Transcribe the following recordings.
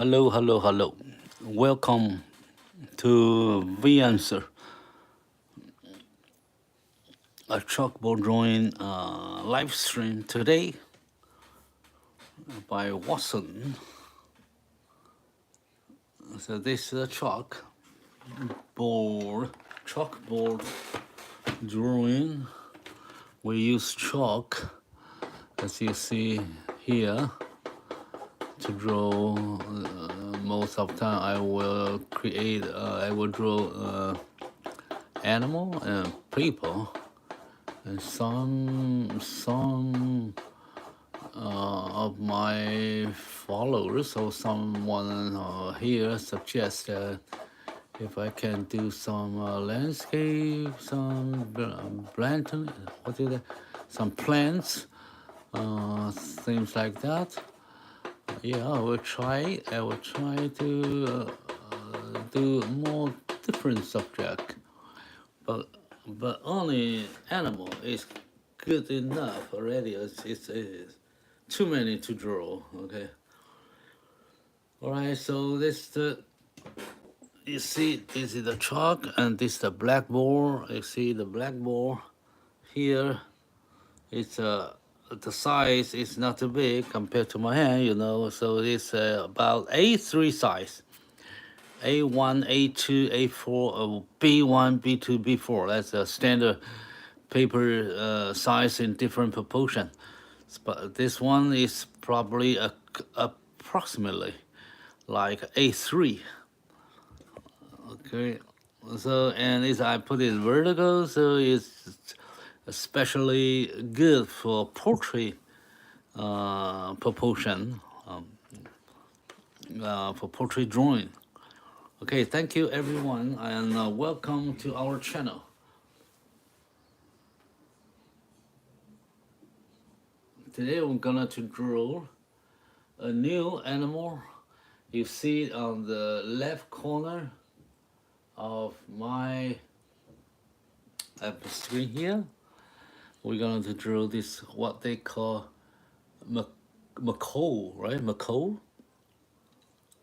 Hello, hello, hello. Welcome to V Answer, a chalkboard drawing live stream today by Watson. So this is a chalkboard drawing. We use chalk, as you see here, to draw. Most of the time, I will draw animal and people, and some of my followers or someone here suggests that if I can do some landscape, some planting, some plants, things like that. Yeah, I will try. I will try to do more different subject, but only animal is good enough already. It's too many to draw. Okay. All right. So you see this is the chalk and this is the blackboard. You see the blackboard here. It's the size is not too big compared to my hand, so it's about A3 size. A1, A2, A4, B1, B2, B4. That's a standard paper size in different proportion. But this one is probably approximately like A3. Okay. So, and I put it vertical, so it's especially good for portrait proportion, for portrait drawing. Okay, thank you everyone, and welcome to our channel. Today we're gonna to draw a new animal. You see it on the left corner of my screen here. We're gonna to draw this what they call macaw, right? Macaw,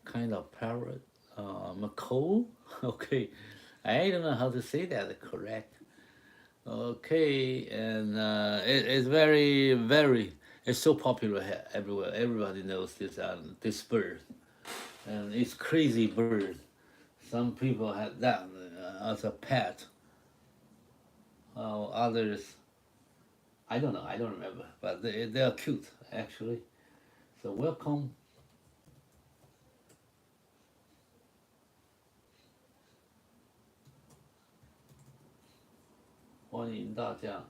kind of parrot. Macaw. Okay, I don't know how to say that correct. Okay, and it's very it's so popular everywhere. Everybody knows this bird, and it's crazy bird. Some people had that as a pet. Others, I don't know. I don't remember, but they are cute actually. So welcome. 欢迎大家。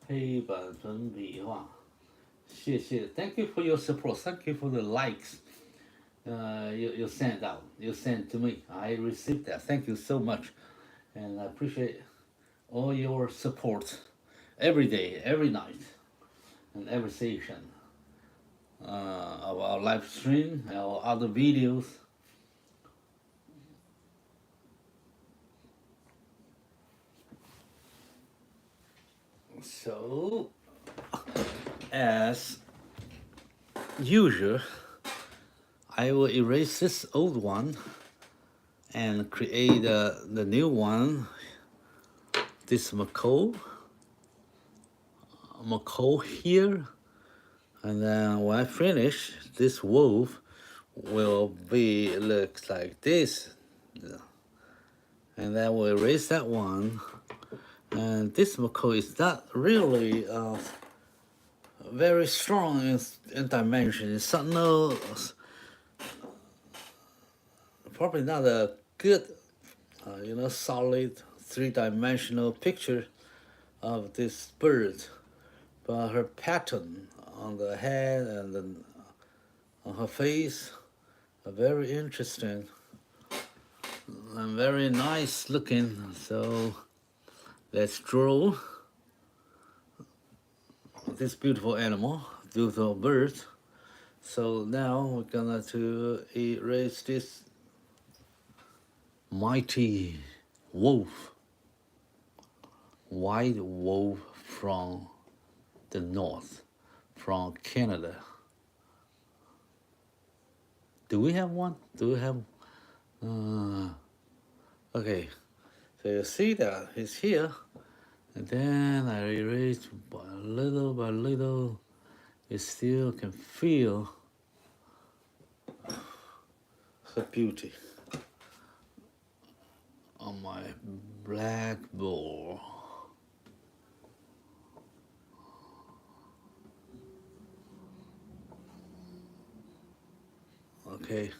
黑板粉笔画，谢谢。Thank you for your support. Thank you for the likes. You sent out. You sent to me. I received that. Thank you so much, and I appreciate all your support every day, every night, and every session of our live stream, our other videos. So, as usual, I will erase this old one and create the new one. This macaw here, and then when I finish, this wolf will be looks like this, and then we'll erase that one. And this macaw is not really very strong in dimension. It's no, probably not a good, solid three-dimensional picture of this bird, but her pattern on the head and on her face are very interesting and very nice looking. So let's draw this beautiful animal, beautiful bird. So now we're gonna to erase this mighty wolf, white wolf from the north, from Canada. Do we have one? Do we have? Okay, so you see that it's here, and then I erase by little. You still can feel the beauty on my blackboard. Okay.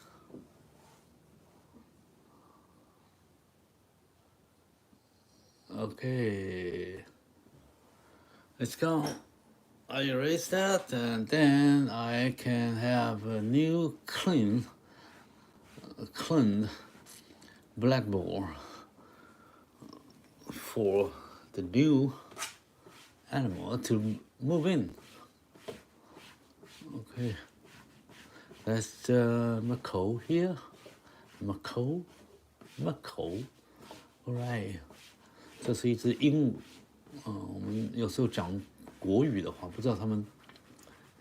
Okay. Let's go. I erase that, and then I can have a new cleaned blackboard for the new animal to move in. Okay, that's Mako here. Mako. All right. 这是一只鹦鹉。我们有时候讲国语的话，不知道他们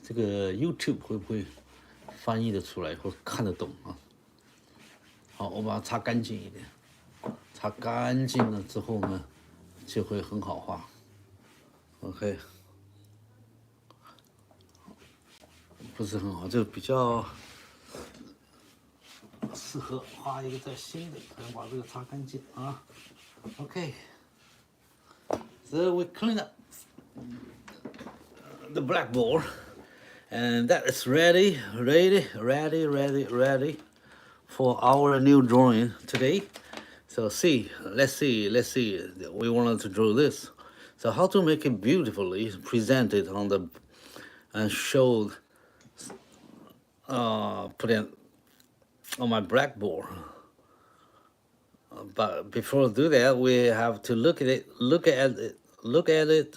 这个 YouTube 会不会翻译的出来或看得懂啊？好，我把它擦干净一点，擦干净了之后呢，就会很好画。OK， 不是很好，就比较适合画一个再新的，可能把这个擦干净啊。OK， so we clean up the blackboard, and that is ready for our new drawing today. So let's see. We wanted to draw this. So how to make it beautifully presented on the and showed, put it on my blackboard. But before we do that, we have to look at it,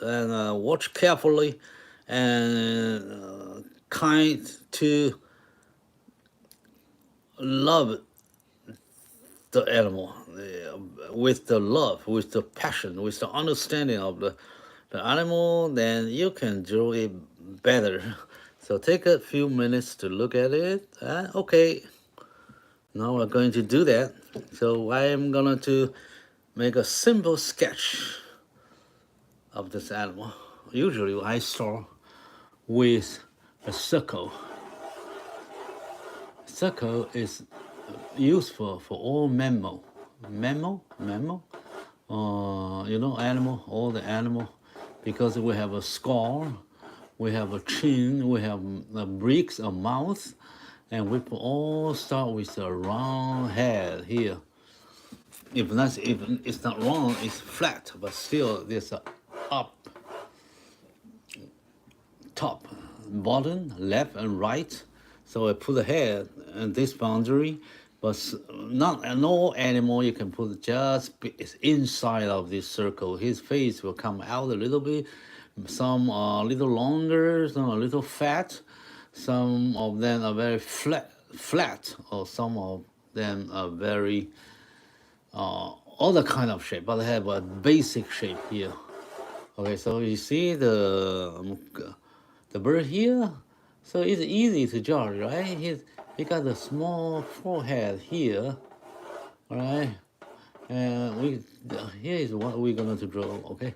and watch carefully, and kind to love the animal with the love, with the passion, with the understanding of the animal. Then you can draw it better. So take a few minutes to look at it. Okay, now we're going to do that. So I am going to make a simple sketch of this animal. Usually I start with a circle. Circle is useful for all mammal, animal, all the animal, because we have a skull, we have a chin, we have bricks, a mouth, and we all start with a round head here. If it's not round, it's flat, but still there's a up, top, bottom, left, and right. So I put the head in this boundary, but not no animal you can put just inside of this circle. His face will come out a little bit. Some are a little longer, some are a little fat. Some of them are very flat, or some of them are very other kind of shape, but they have a basic shape here. Okay, so you see the bird here. So it's easy to judge, right? He got a small forehead here, all right? And here is what we're going to draw, okay?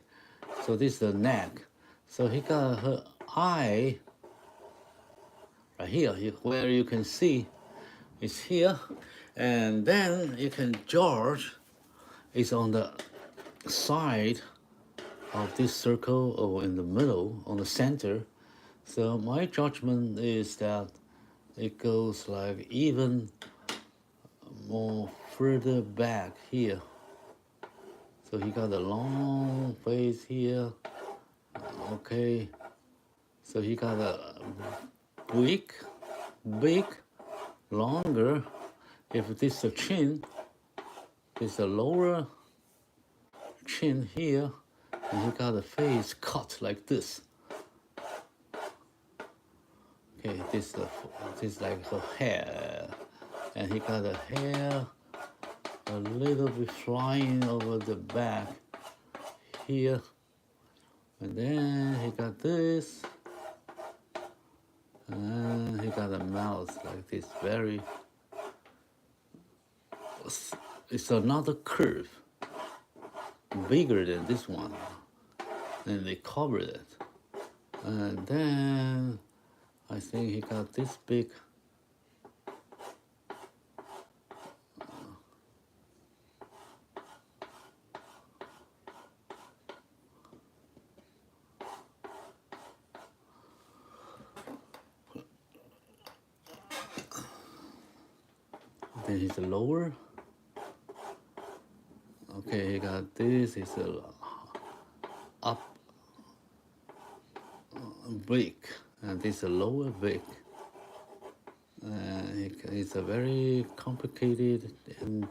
So this is the neck. So he got her eye right here, where you can see it's here. And then you can judge it's on the side of this circle or in the middle, on the center. So my judgment is that it goes like even more further back here. So he got a long face here. Okay. So he got a big, longer. If this is a chin, it's a lower chin here, and he got a face cut like this. Okay, this is like her hair, and he got a hair a little bit flying over the back here. And then he got this. And he got a mouth like this, very, it's another curve, bigger than this one. And they covered it. And then I think he got this big. Then he's lower. Okay, he got this. It's a up brick, and this is a lower brick. It's a very complicated, and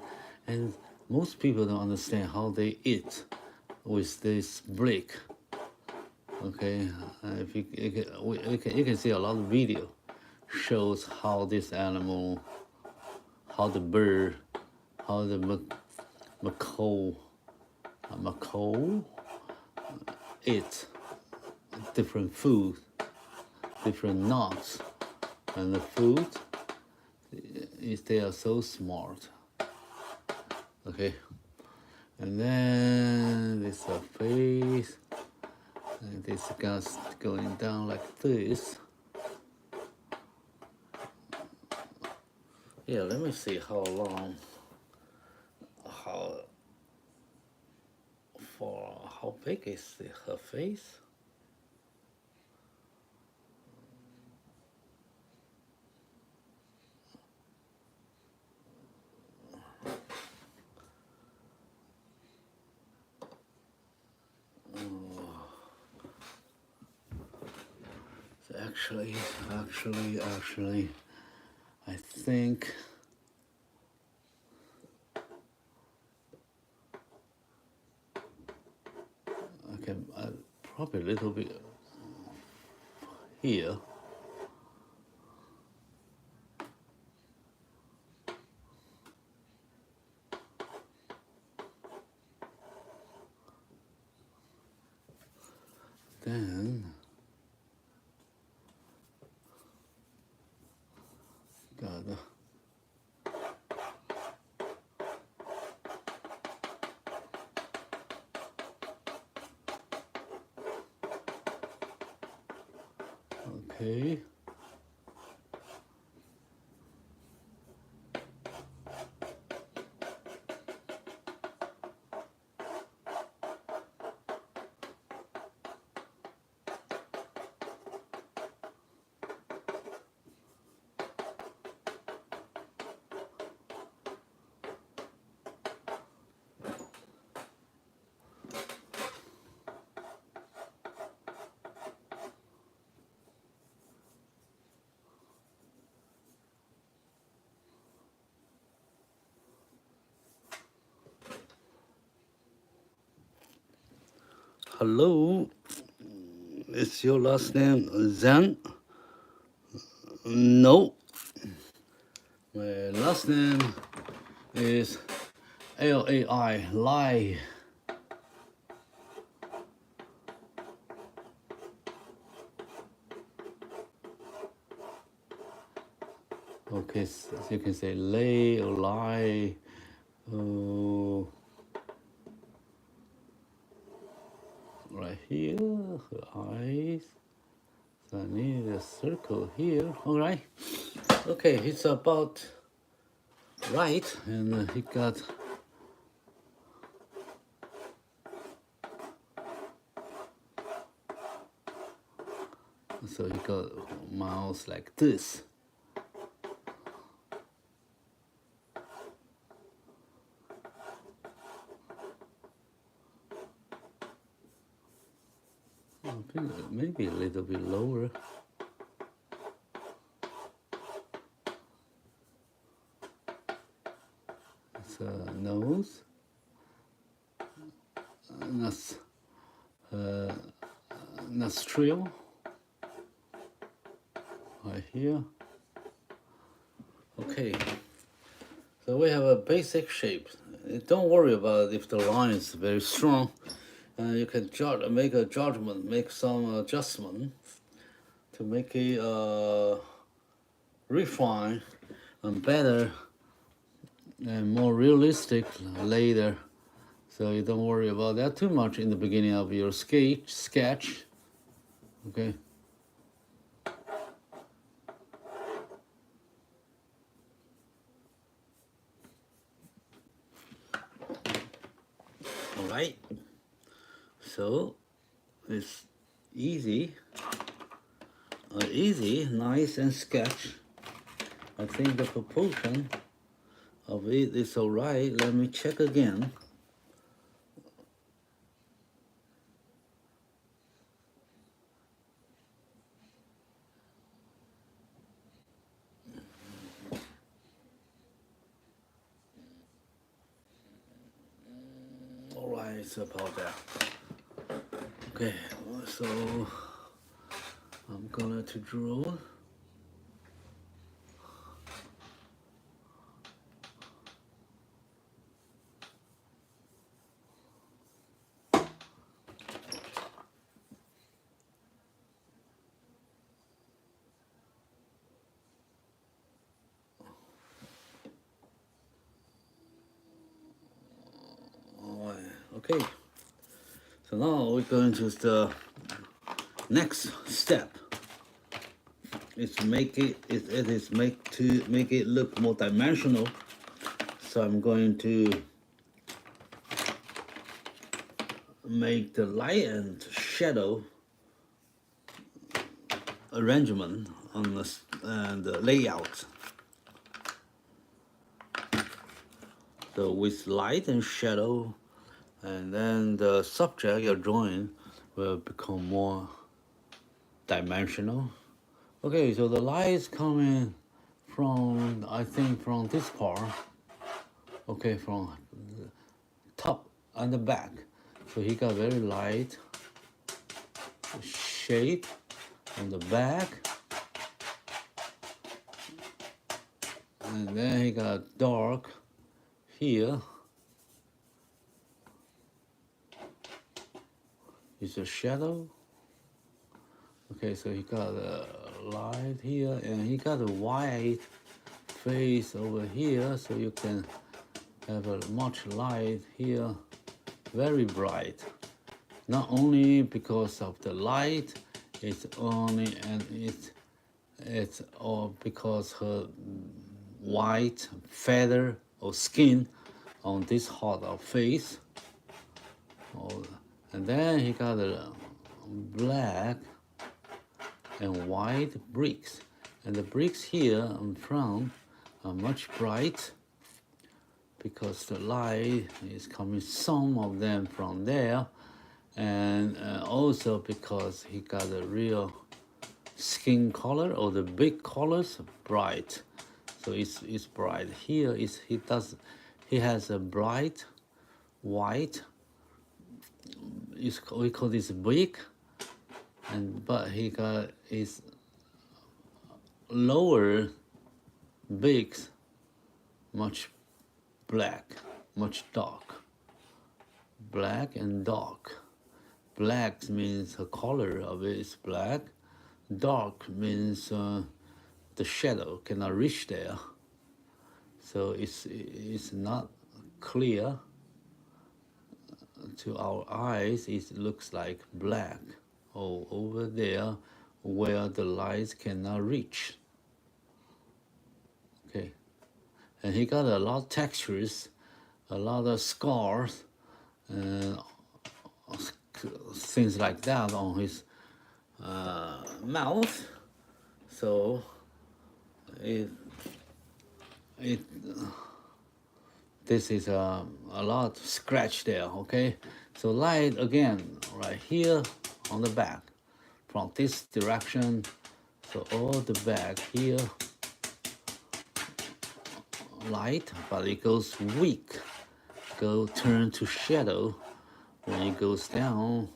most people don't understand how they eat with this brick. Okay, if you can see a lot of video shows how this animal, how the bird, how the macaw eat different food, different nuts, and the food is they are so smart. Okay, and then this is a face, and this guy's going down like this. Yeah, let me see how long, how big is her face? So actually, I think okay, probably a little bit here. Then gotta okay. Hello, is your last name Zan? No, my last name is Lai, Lai. Okay, so you can say Lay or Lai. Right here, her eyes. So I need a circle here. All right. Okay, it's about right, and he got. So he got mouth like this. Maybe a little bit lower. It's a nose. Nostril. Right here. Okay. So we have a basic shape. don't worry about if the line is very strong. You can make a judgment, make some adjustment to make it refine and better and more realistic later. So you don't worry about that too much in the beginning of your sketch. Okay. All right. So it's easy, nice and sketch. I think the proportion of it is all right. Let me check again. All right, it's about that. Okay, so I'm gonna to draw. Okay, so now we're going to the next step. It's make it look more dimensional. So I'm going to make the light and shadow arrangement on the layout. So with light and shadow, and then the subject you're drawing will become more dimensional. Okay, so the light is coming from, I think, from this part. Okay, from the top and the back. So he got very light shade on the back. And then he got dark here. Is a shadow. Okay, so he got a light here, and he got a white face over here, so you can have a much light here, very bright. Not only because of the light, it's only and it's all because her white feather or skin on this hot face. And then he got a black and white bricks. And the bricks here in front are much bright because the light is coming, some of them from there. And also because he got a real skin color, or the big colors bright. So it's bright. Here he has a bright white. We call this brick, but he got his lower bricks much black, much dark. Black and dark. Black means the color of it is black. Dark means the shadow cannot reach there. So it's not clear. To our eyes, it looks like black. Oh, over there where the light cannot reach. Okay. And he got a lot of textures, a lot of scars, and things like that on his mouth. So this is a lot scratch there, okay? So light again, right here on the back, from this direction, so all the back here, light, but it goes weak, turn to shadow when it goes down.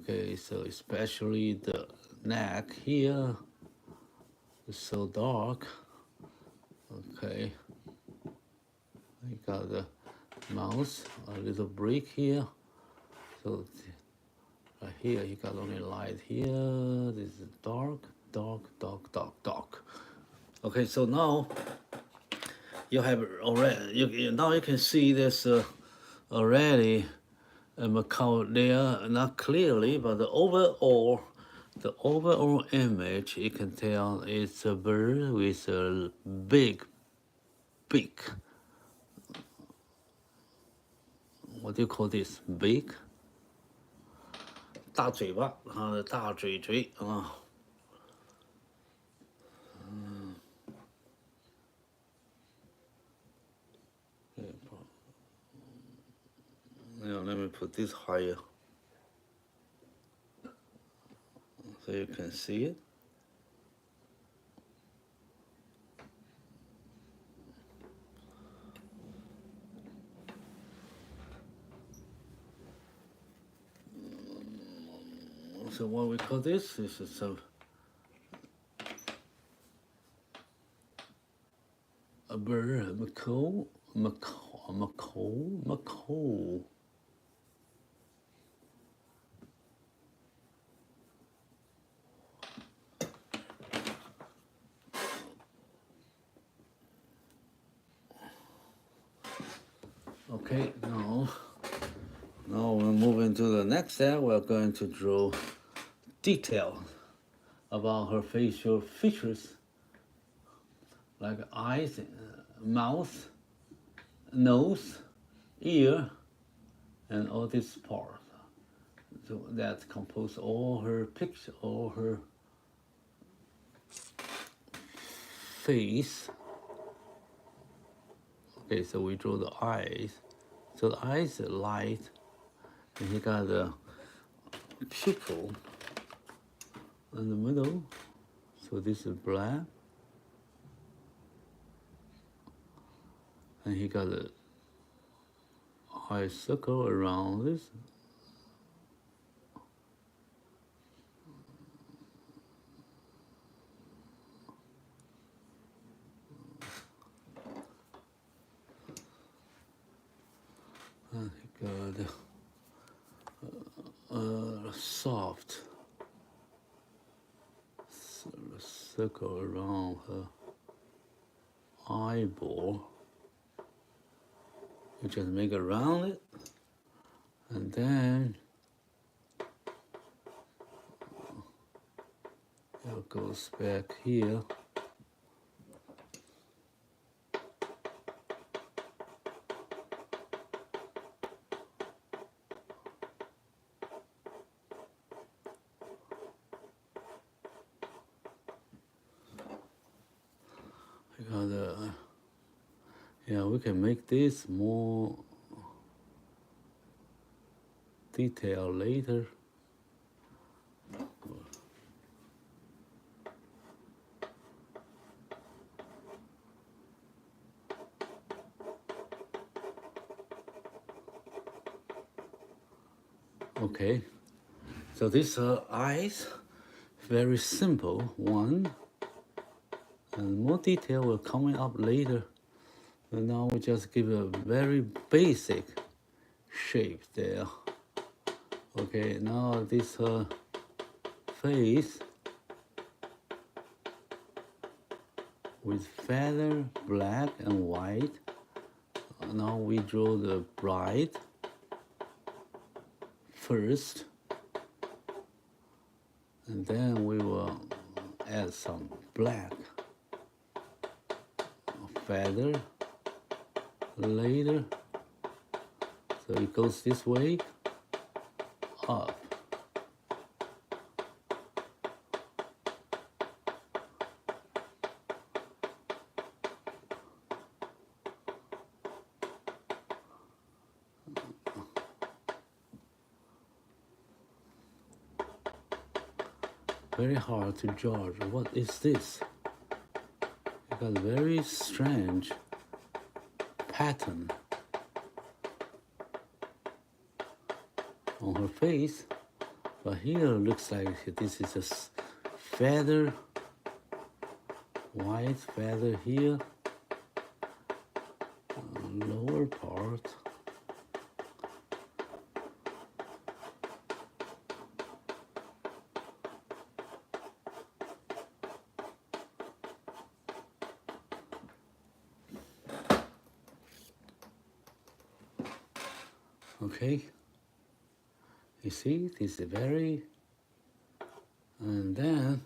Okay, so especially the neck here is so dark. Okay. I got mouse, a little break here. So right here, you got only light here. This is dark, dark, dark, dark, dark. Okay, so now you have already. Now you can see this already a macaw there, not clearly, but the overall image, you can tell it's a bird with a big beak. What do you call this? Beak? 大嘴巴，它的大嘴嘴啊。Now let me put this higher so you can see it. So what we call this is a bird, a macaw. Okay, now we're moving to the next step. We're going to draw detail about her facial features, like eyes, mouth, nose, ear, and all this part. So that compose all her picture, all her face. Okay, so we draw the eyes. So the eyes are light, and he got the pupil in the middle. So this is black, and he got a eye circle around this. And he got a soft circle around her eyeball. You just make it around it, and then it goes back here. Yeah, we can make this more detailed later. Okay, so these are eyes, very simple one, and more detail will coming up later. And now we just give a very basic shape there. Okay, now this face with feather, black and white. Now we draw the bride first, and then we will add some black feather later. So it goes this way, up. Very hard to judge. What is this? It got a very strange pattern on her face, but here looks like this is a feather, white feather here, lower part. Okay, you see, this is very, and then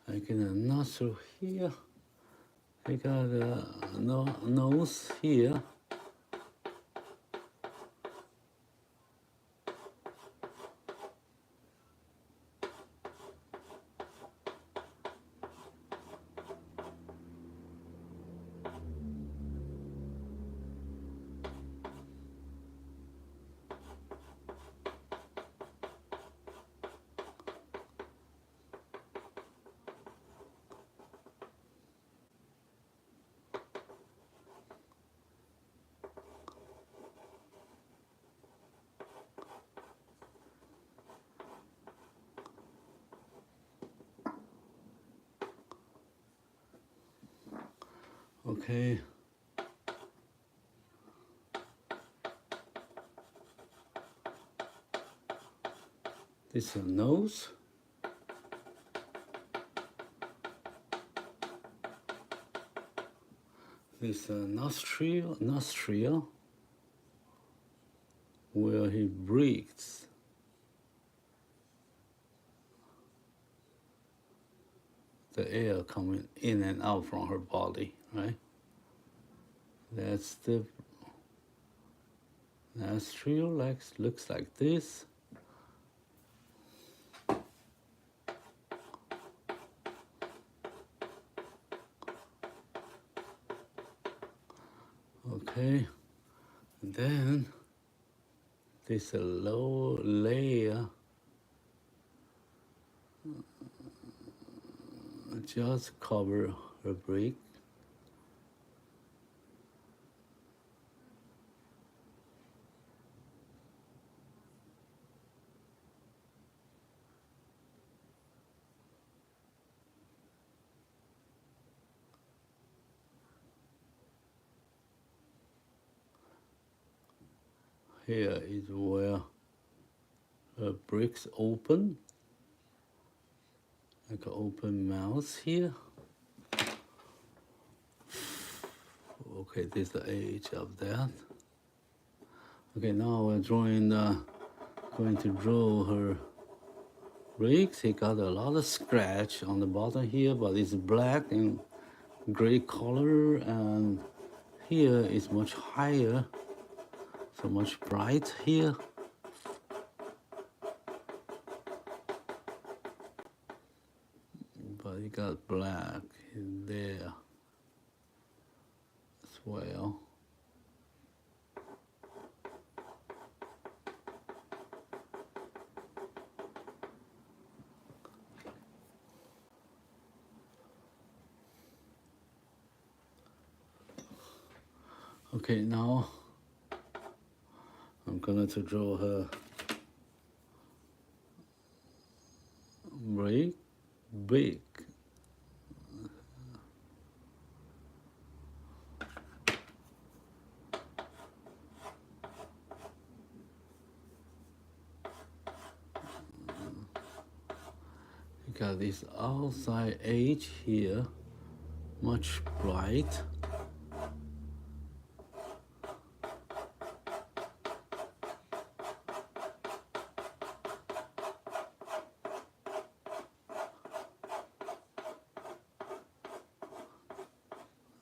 I get a nostril here. I got a nose here. Okay. This is a nose. This is a nostril where he breathes. The air coming in and out from her body, right? That's the nostril, looks like this. Okay, and then this lower layer just cover her break. Here is where her bricks open, like an open mouth here. Okay, this is the edge of that. Okay, now we're going to draw her bricks. He got a lot of scratch on the bottom here, but it's black and gray color, and here is much higher, so much bright here. But you got black in there as well. Okay, now I'm going to draw her break big. You got this outside edge here, much bright.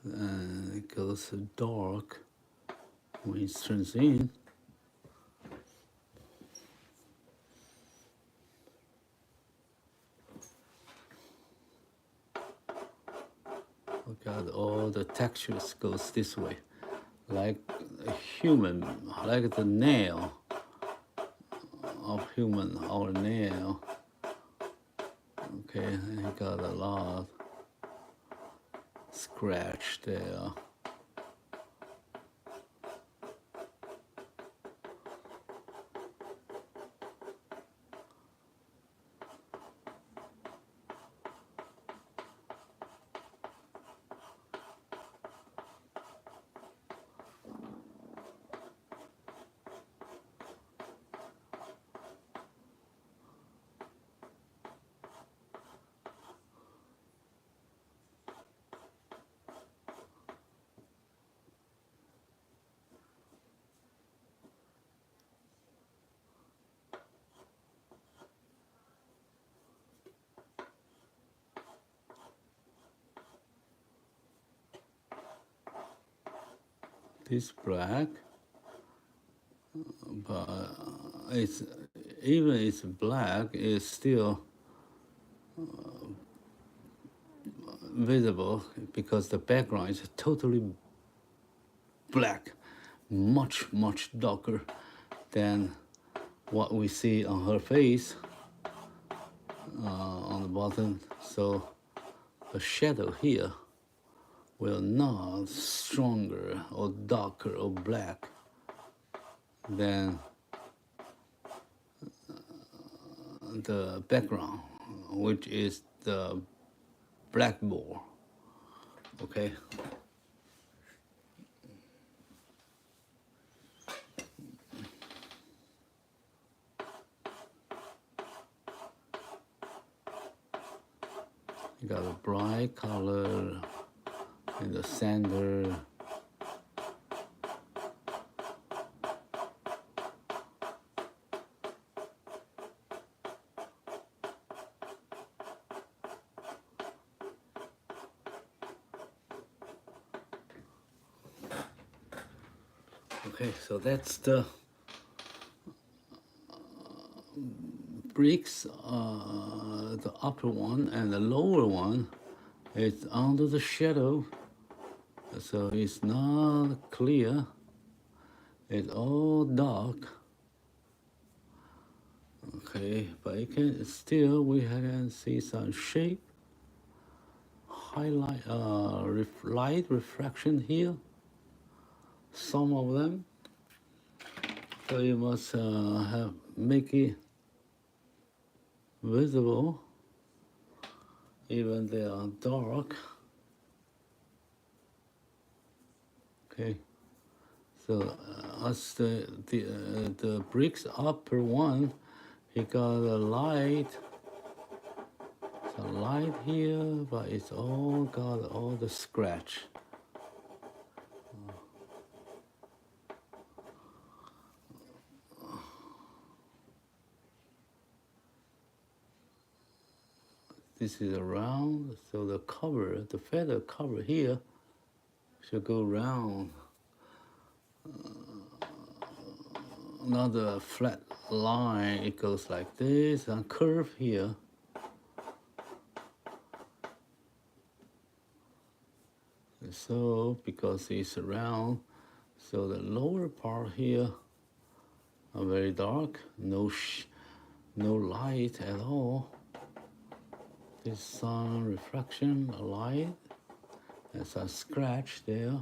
And it goes dark when it turns in. Look at all the textures goes this way, like a human, like the nail of human, our nail. Okay, and he got a lot scratch there. this black, but it's even it's black, it's still visible because the background is totally black, much darker than what we see on her face on the bottom. So the shadow here will not stronger or darker or black than the background, which is the blackboard. Okay. You got a bright color in the center. Okay, so that's the bricks, the upper one and the lower one is under the shadow, so it's not clear, it's all dark. Okay, but you can still, we can see some shape, highlight, light refraction here, some of them. So you must make it visible, even they are dark. Okay, so as the bricks upper one, he got a light, some light here, but it's all got all the scratch. This is around, so the cover, the feather cover here should go round. Another flat line, it goes like this, and curve here. So, because it's round, so the lower part here are very dark, no light at all. This sun reflection, a light, there's a scratch there.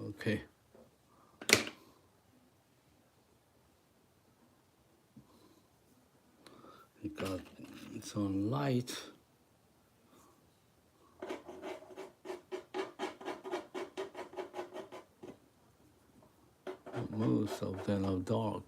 Okay. You got some light. Most of them are dark.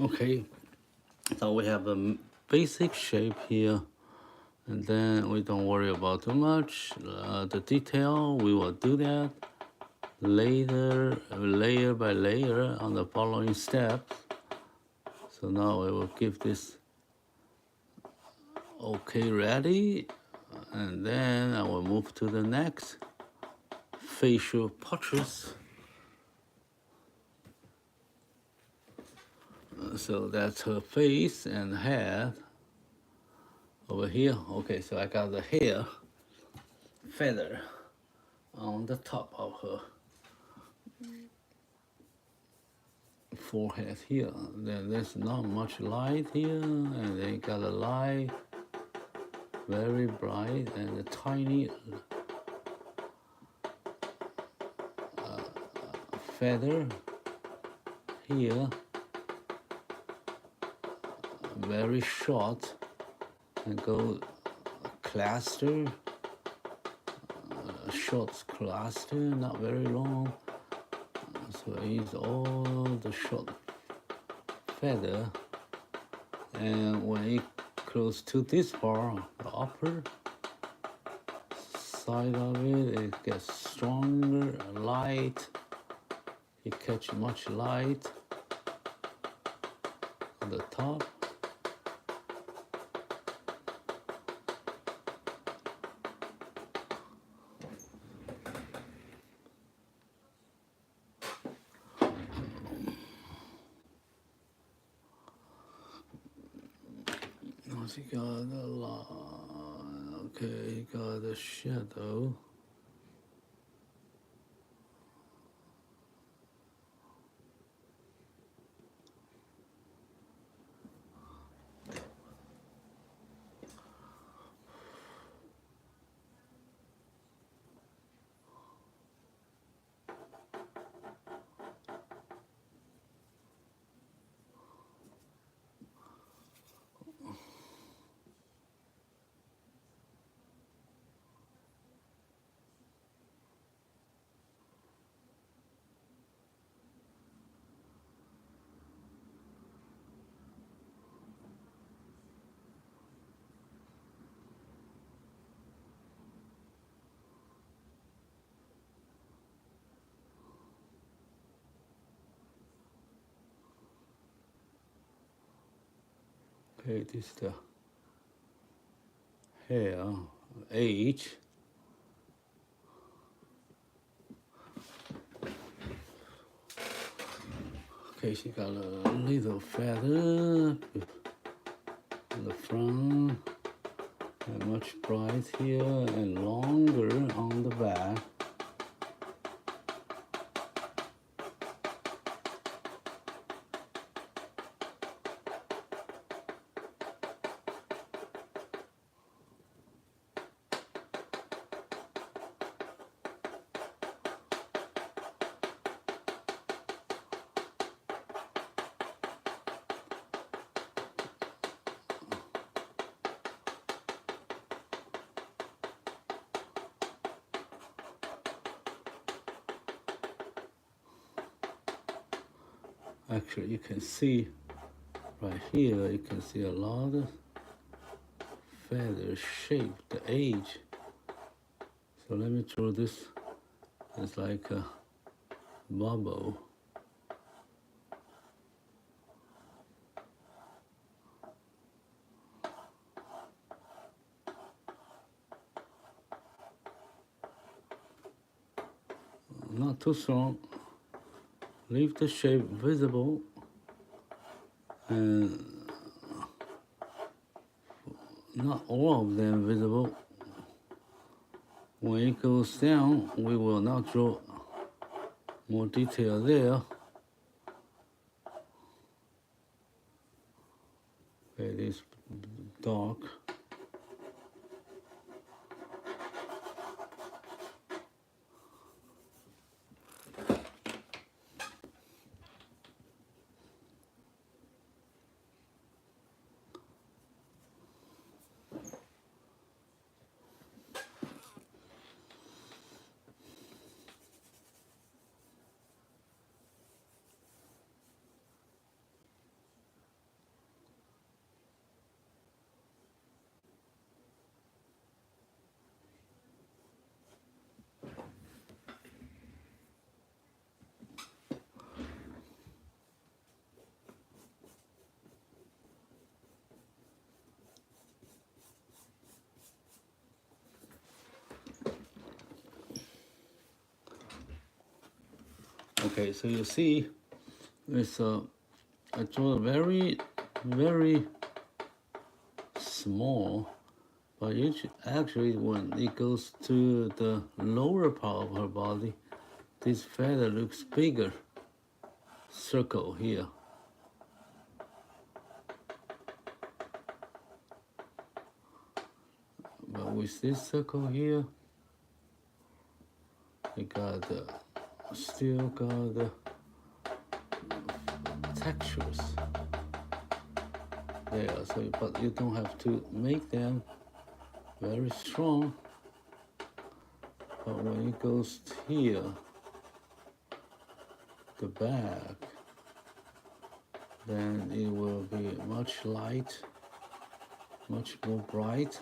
Okay, so we have a basic shape here, And then we don't worry about too much. The detail, we will do that later, layer by layer on the following steps. So now I will give this okay ready, and then I will move to the next facial portraits. So that's her face and head over here. Okay, so I got the hair feather on the top of her forehead here. Then there's not much light here, and they got a light, very bright, and a tiny feather here, very short, and go cluster, short cluster, not very long. So I use all the short feather, and when it close to this part, the upper side of it, it gets stronger, light. It catch much light on the top. He got a line. Okay, he got a shadow. Okay, this is the hair age. Okay, she got a little feather in the front, and much bright here, and longer on the back. Actually, you can see right here, you can see a lot of feather shape, the age. So let me draw this. It's like a bubble. Not too strong. Leave the shape visible, and not all of them visible. When it goes down, we will not draw more detail there. Okay, this dark. Okay, so you see, it's I draw very, very small, but actually when it goes to the lower part of her body, this feather looks bigger. Circle here. But with this circle here, I got still got the textures there. So, but you don't have to make them very strong. But when it goes here, the back, then it will be much light, much more bright.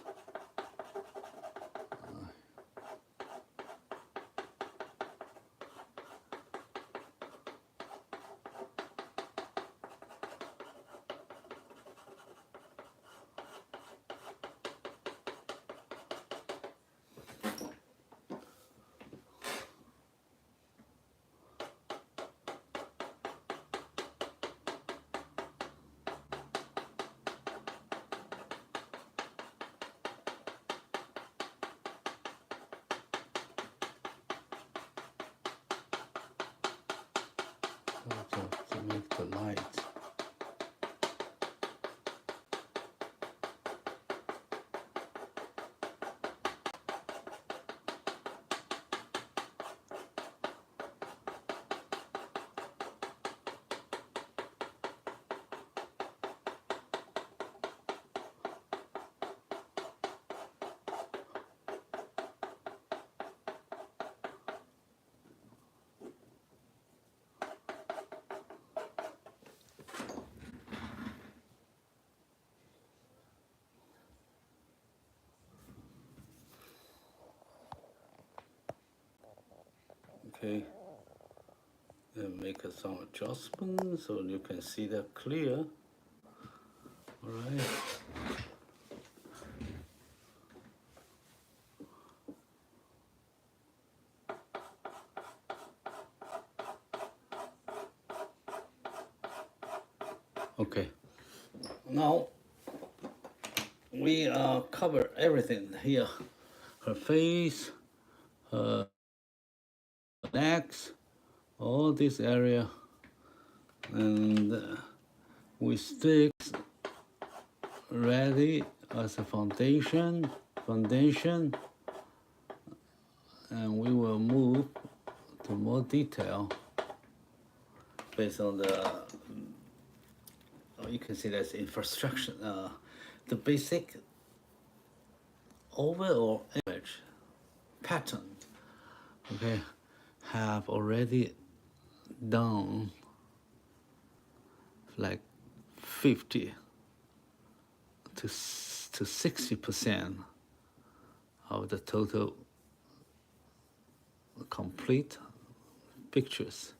Just to make the light. Okay, then make some adjustments so you can see that clear. All right. Okay, now we cover everything here, her face, her neck, all this area, and with sticks ready as a foundation, and we will move to more detail based on the, you can see that's infrastructure, the basic overall image pattern, okay, have already done like 50 to 60% of the total complete pictures.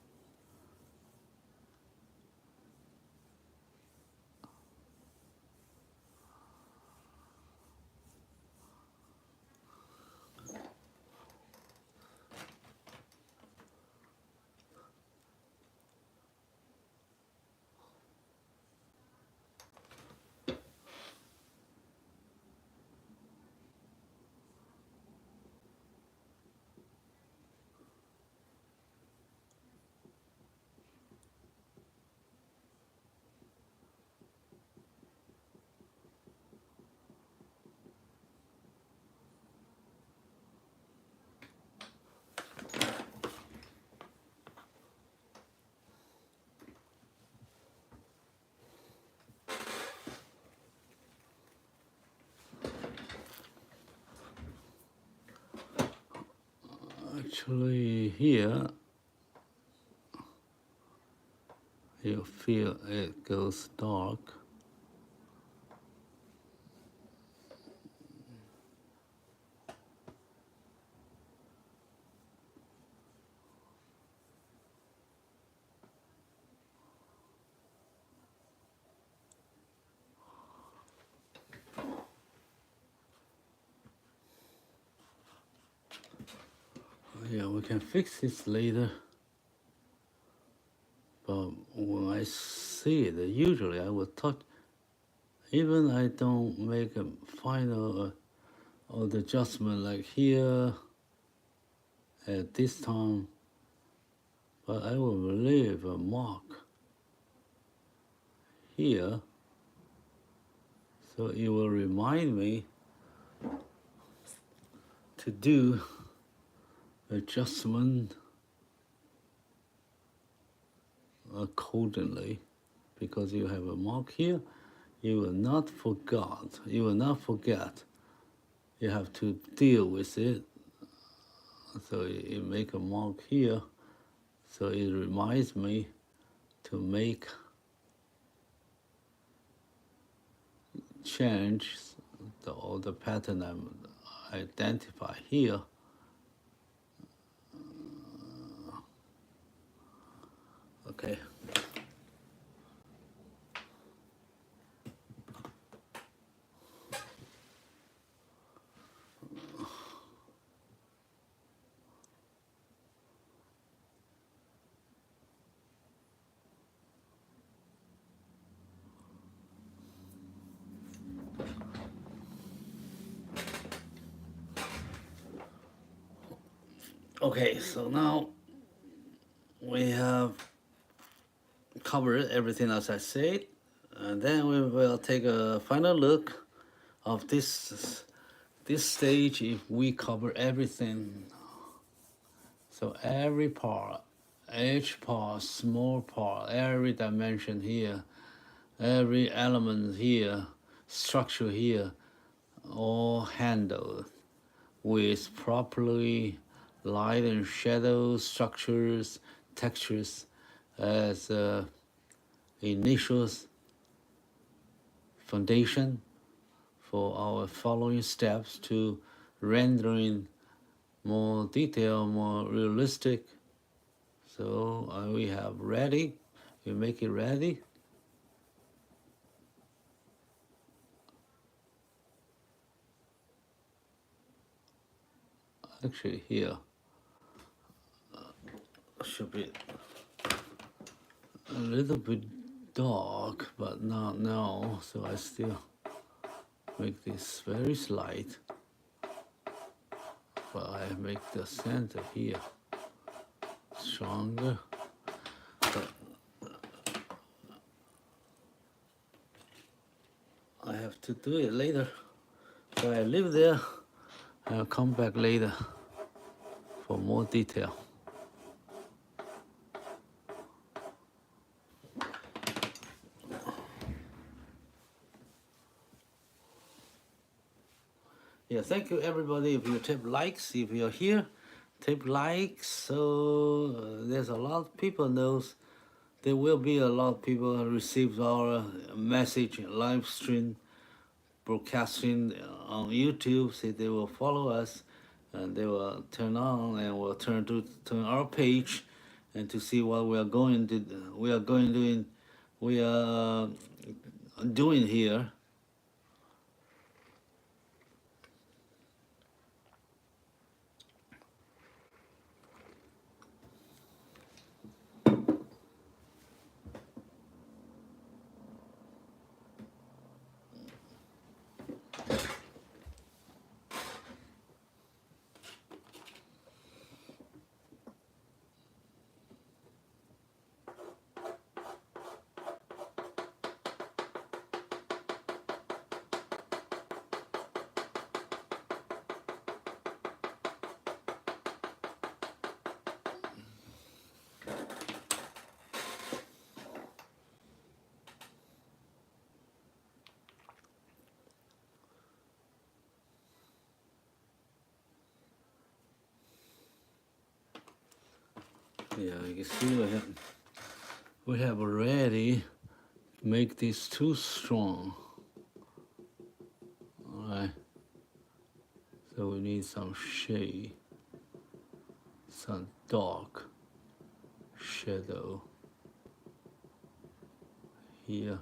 Actually, here you feel it goes dark. Yeah, we can fix this later. I see it, usually I will touch, even I don't make a final or the adjustment like here at this time, but I will leave a mark here, so it will remind me to do adjustment accordingly, because you have a mark here. You will not forget. You will not forget. You have to deal with it. So you make a mark here. So it reminds me to make change all the pattern I identify here. Okay. Okay, so now we have covered everything as I said, and then we will take a final look of this stage if we cover everything. So every part, each part, small part, every dimension here, every element here, structure here, all handled with properly light and shadow structures, textures as initial foundation for our following steps to rendering more detailed, more realistic. So we have ready, we make it ready. Actually here should be a little bit dark, but not now, so I still make this very slight. But I make the center here stronger. But I have to do it later. So I leave there. I'll come back later for more detail. Yeah, thank you everybody. If you tap likes, if you're here, tap likes. So there's a lot of people knows. There will be a lot of people who receive our message, live stream, broadcasting on YouTube. So they will follow us, and they will turn on and will turn our page, and to see what we are doing here. Yeah, you can see we have already make this too strong. Alright. So we need some shade, some dark shadow here.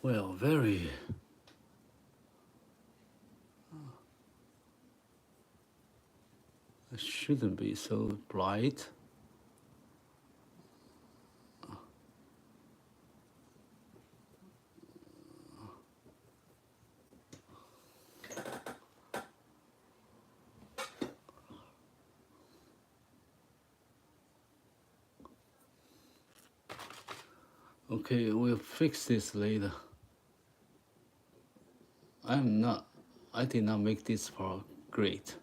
well, very it shouldn't be so bright. Okay, we'll fix this later. I did not make this part great,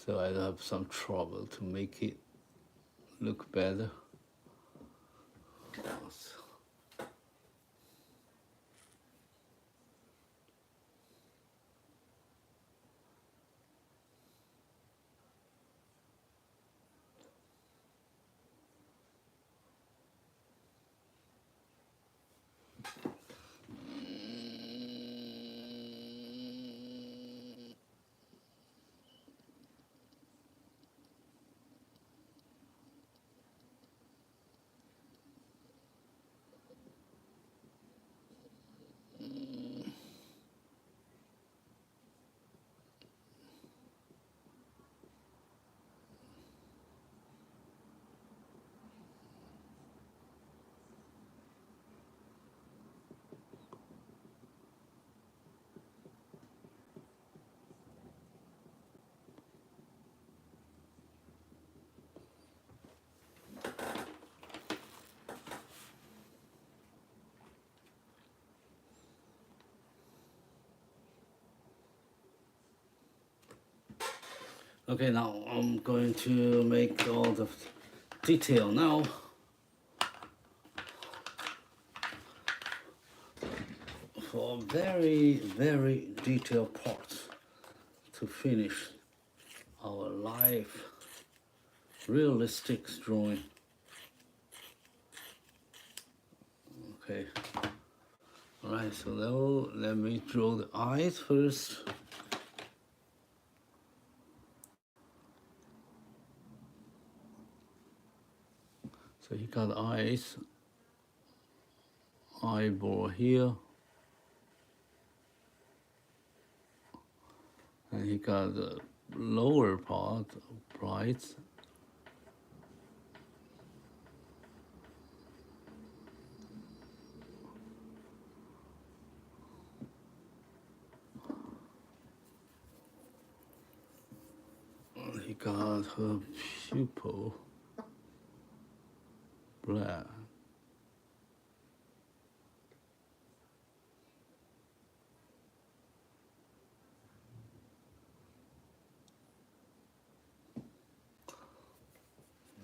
so I have some trouble to make it look better. Okay, now I'm going to make all the detail now. For very, very detailed parts to finish our live realistic drawing. Okay. Alright, so now let me draw the eyes first. So he got eyes, eyeball here, and he got the lower part, bright. And he got her pupil black.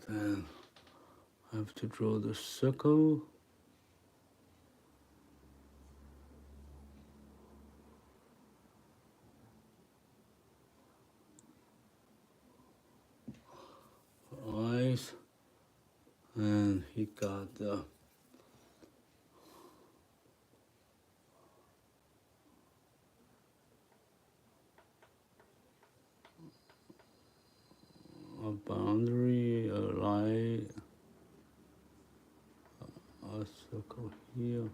Then I have to draw the circle. Eyes, and he got the a boundary, a line, a circle here.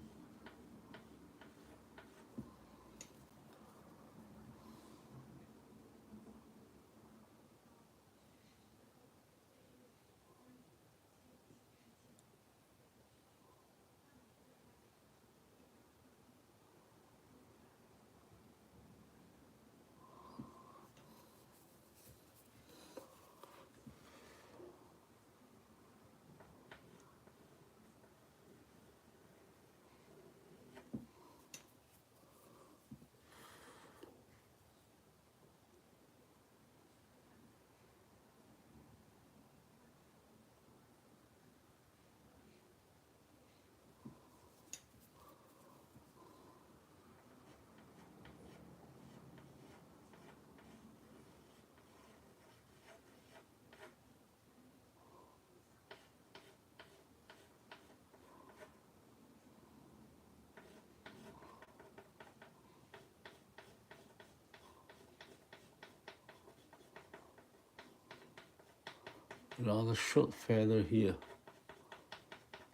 Rather short feather here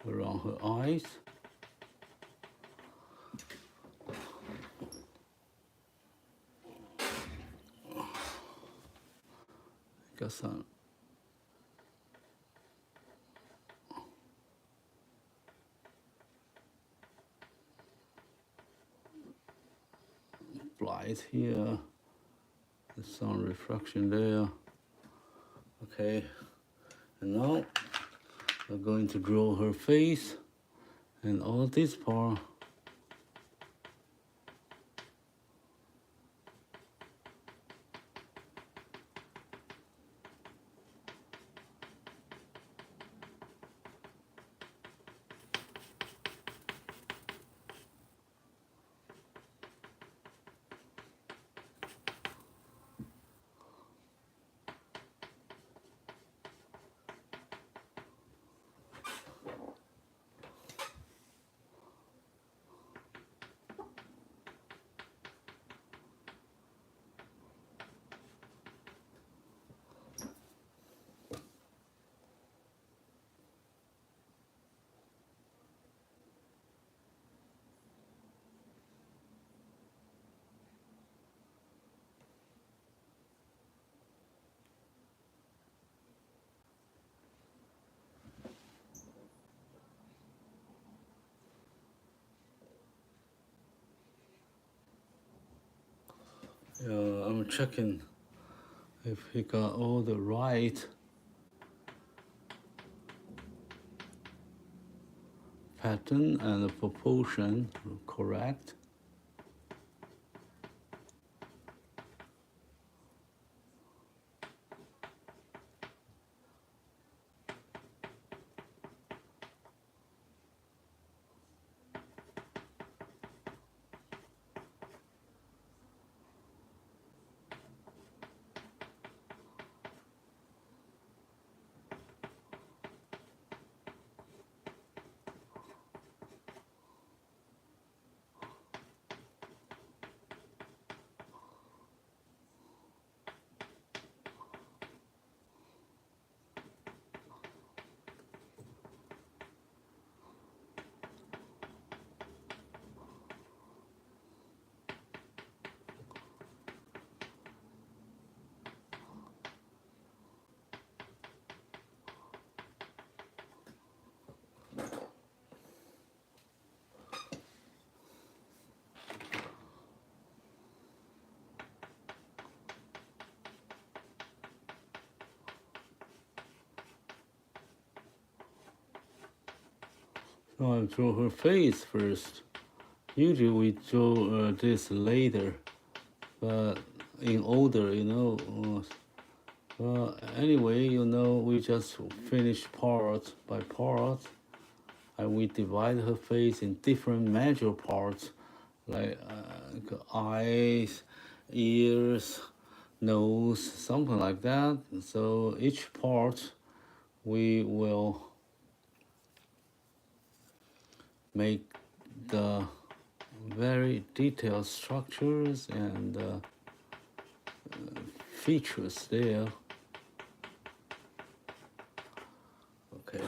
around her eyes. some light here, there's some reflection there. Okay, and now we're going to draw her face and all this part. I'm checking if he got all the right pattern and the proportion correct. So I draw her face first. Usually we draw this later, but in order, anyway, we just finish part by part, and we divide her face in different major parts, like eyes, ears, nose, something like that. So each part we will make the very detailed structures and features there. Okay.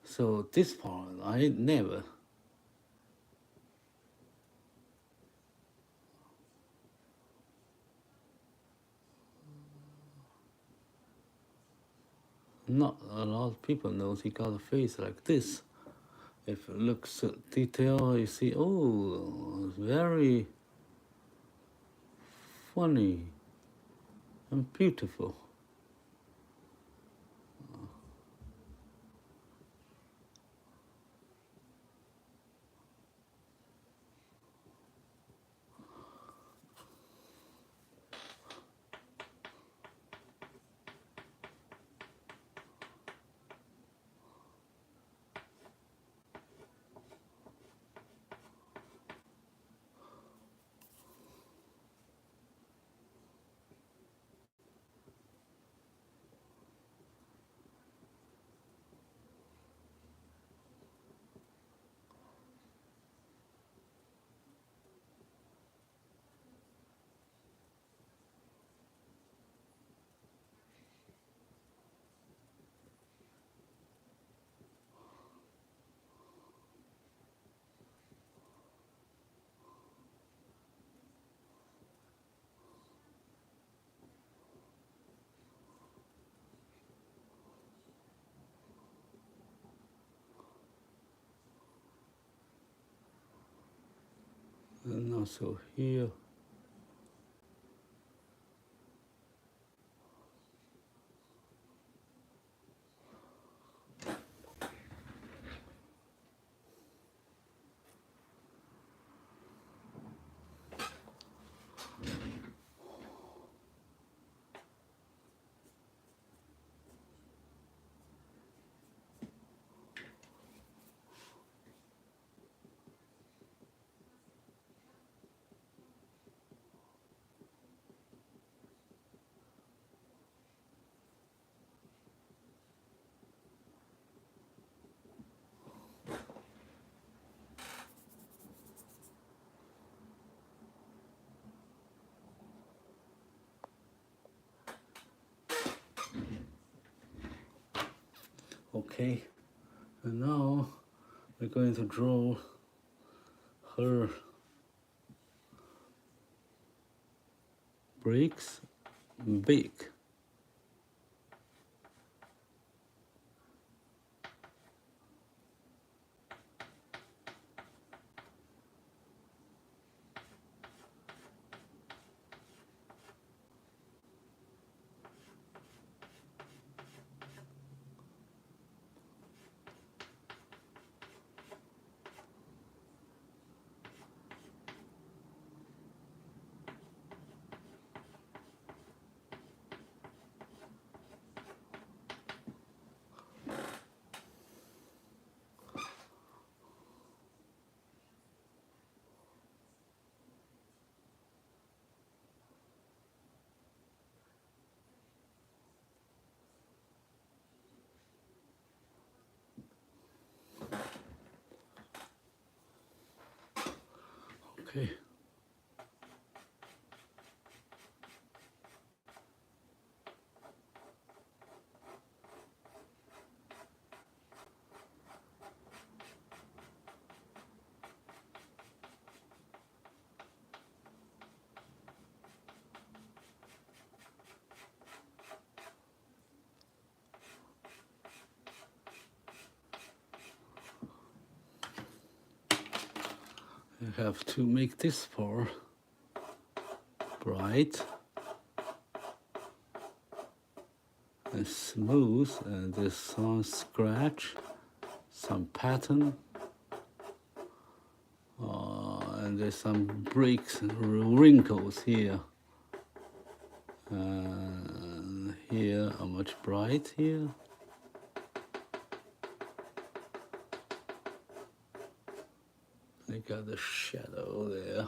So this part I never not a lot of people knows he got a face like this. If it looks detailed, you see, oh, very funny and beautiful. Also here. Okay, and now we're going to draw her breaks big. Okay. I have to make this part bright and smooth, and there's some scratch, some pattern, and there's some breaks and wrinkles here. And here are much bright here. I got the shadow there.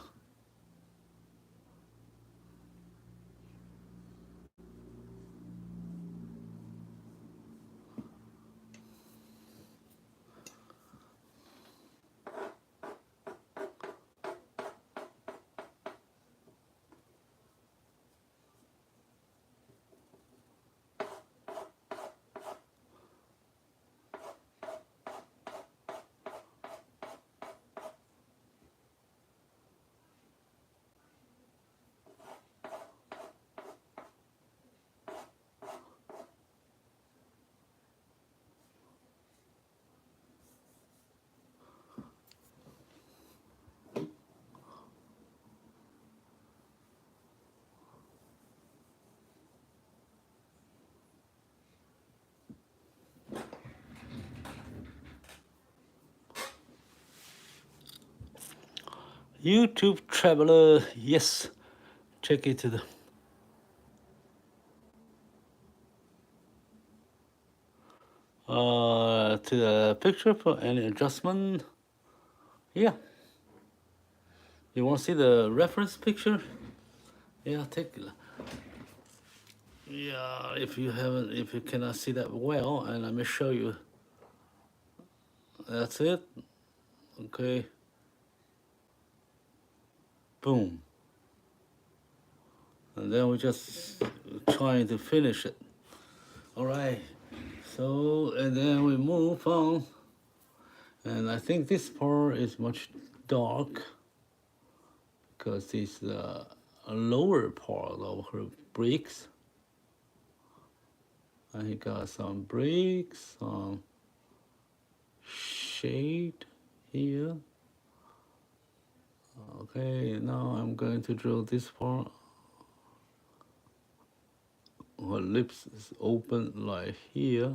YouTube traveler, yes, check it to the picture for any adjustment. Yeah. You want to see the reference picture? Yeah, take it. Yeah, if you cannot see that well, and let me show you. That's it. Okay. Boom. And then we're just trying to finish it. All right. So, and then we move on. And I think this part is much dark because it's the lower part of her bricks. I got some bricks, some shade here. Okay, now I'm going to draw this part. Her lips is open like here.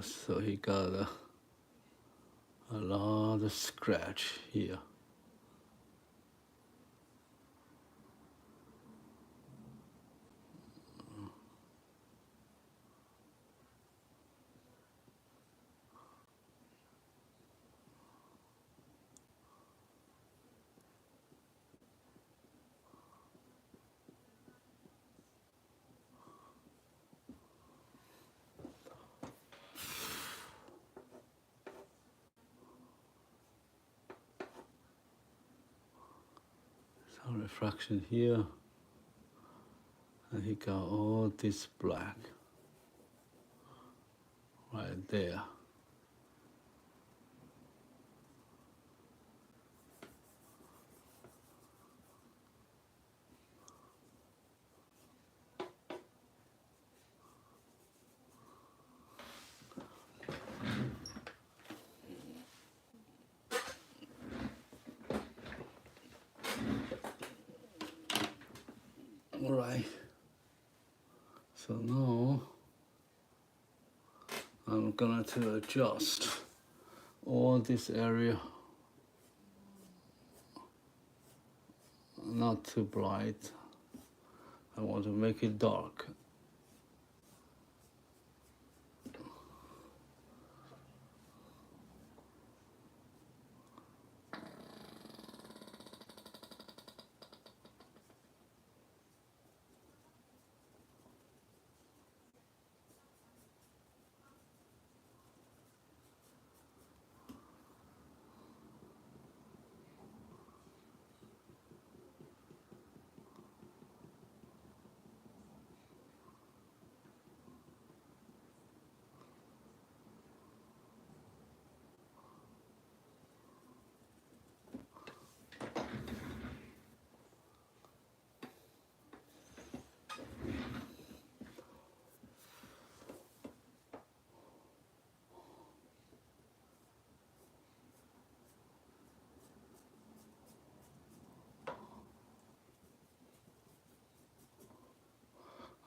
So he got a lot of scratch here. Some reflection here. And he got all this black right there. All right. So now I'm going to adjust all this area, not too bright. I want to make it dark.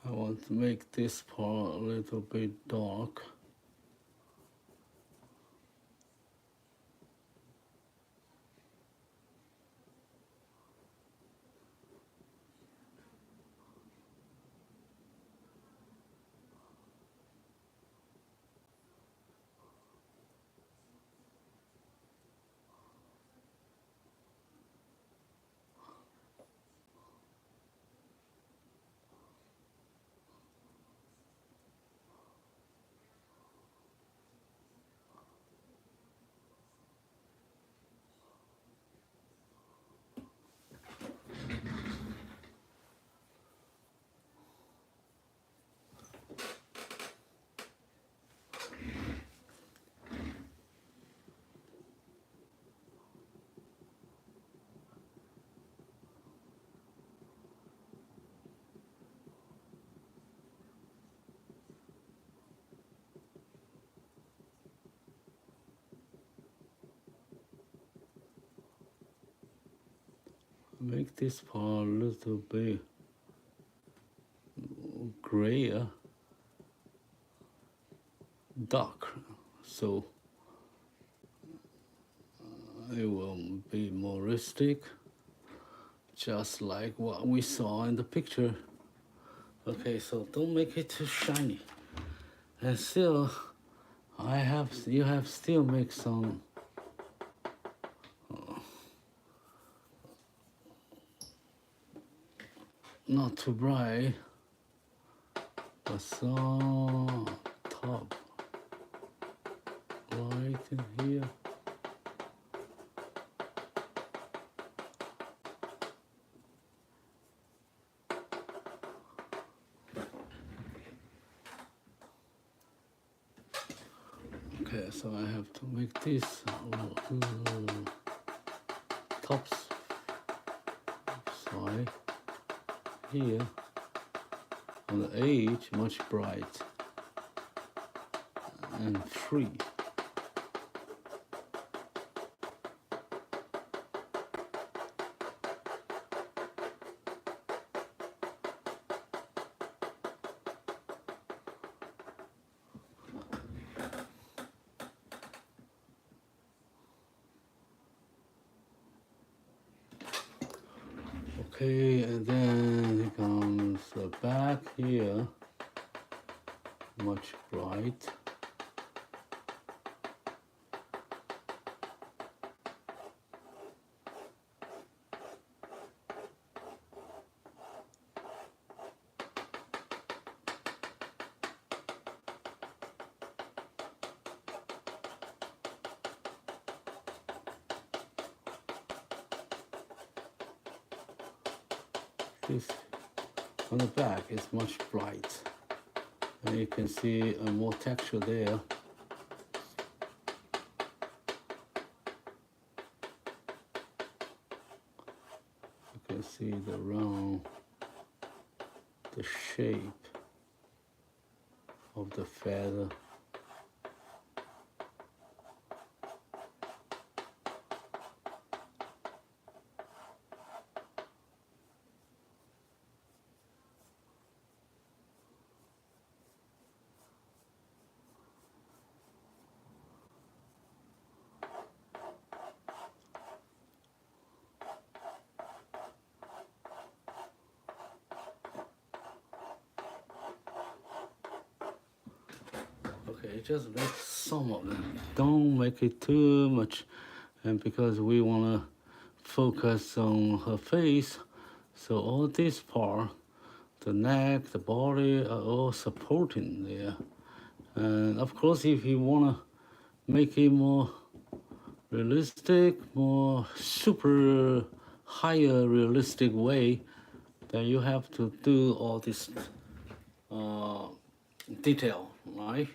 I want to make this part a little bit dark. Make this part a little bit grayer, dark, so it will be more realistic, just like what we saw in the picture. Okay, so don't make it too shiny. And still, you have still make some not too bright, but some top light in here. Okay, so I have to make this top side here on the edge much bright and free. Okay, and then it comes the back here, much bright. This on the back is much bright, and you can see more texture there. You can see the round, the shape of the feather. Okay, just make some of them. Don't make it too much, and because we want to focus on her face, so all this part, the neck, the body are all supporting there. And of course, if you want to make it more realistic, more super higher realistic way, then you have to do all this detail, right?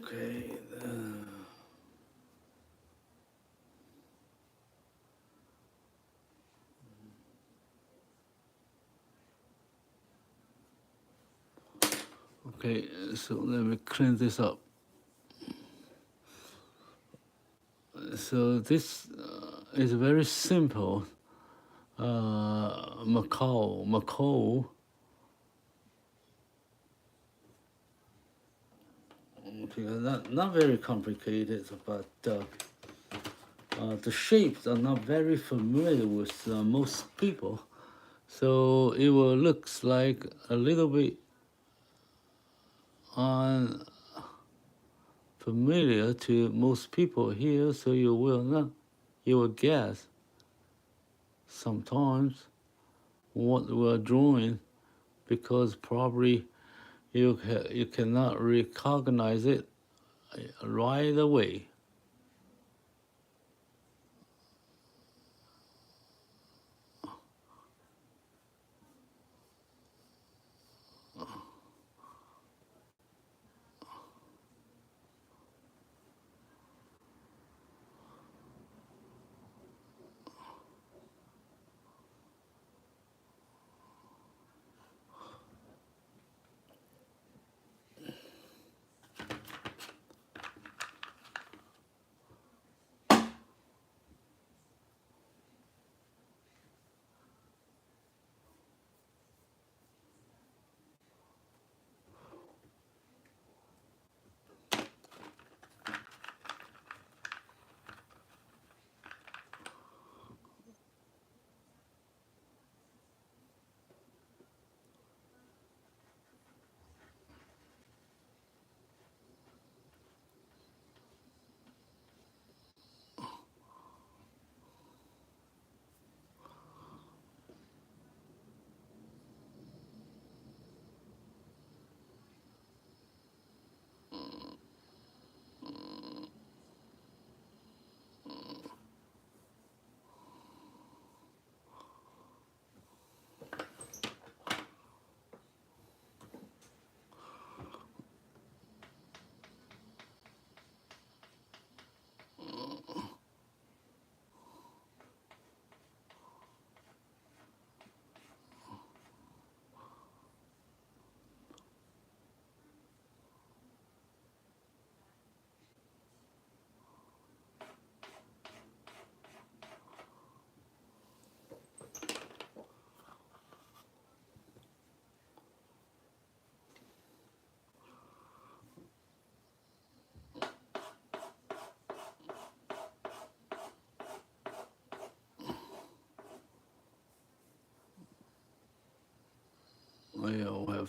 Okay. Okay, so let me clean this up. So this is very simple. Macaw. Okay, not very complicated, but the shapes are not very familiar with most people, so it will looks like a little bit unfamiliar to most people here. So you will guess sometimes what we're drawing, because probably you cannot recognize it right away.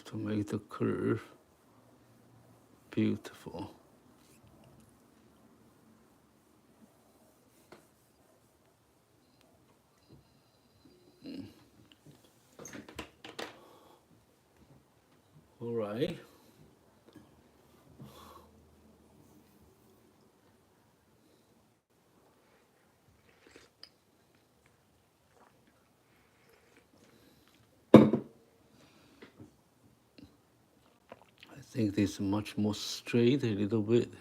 have to make the curve beautiful. All right. I think this is much more straight a little bit.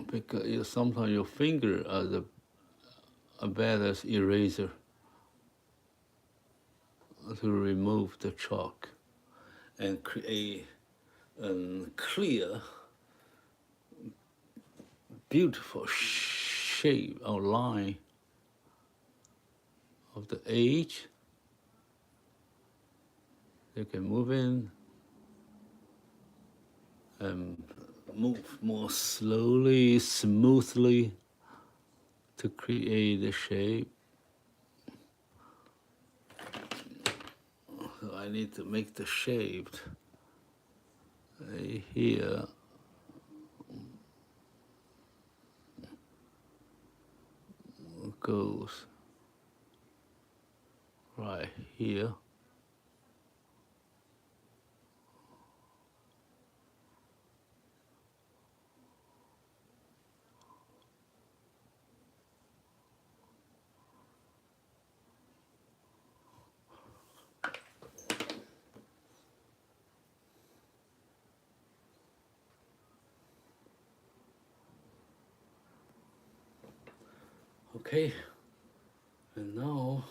Because sometimes your finger are a better eraser to remove the chalk and create a clear, beautiful shape or line of the edge. You can move in and move more slowly, smoothly to create the shape. So I need to make the shape here. Goes right here. Okay, and now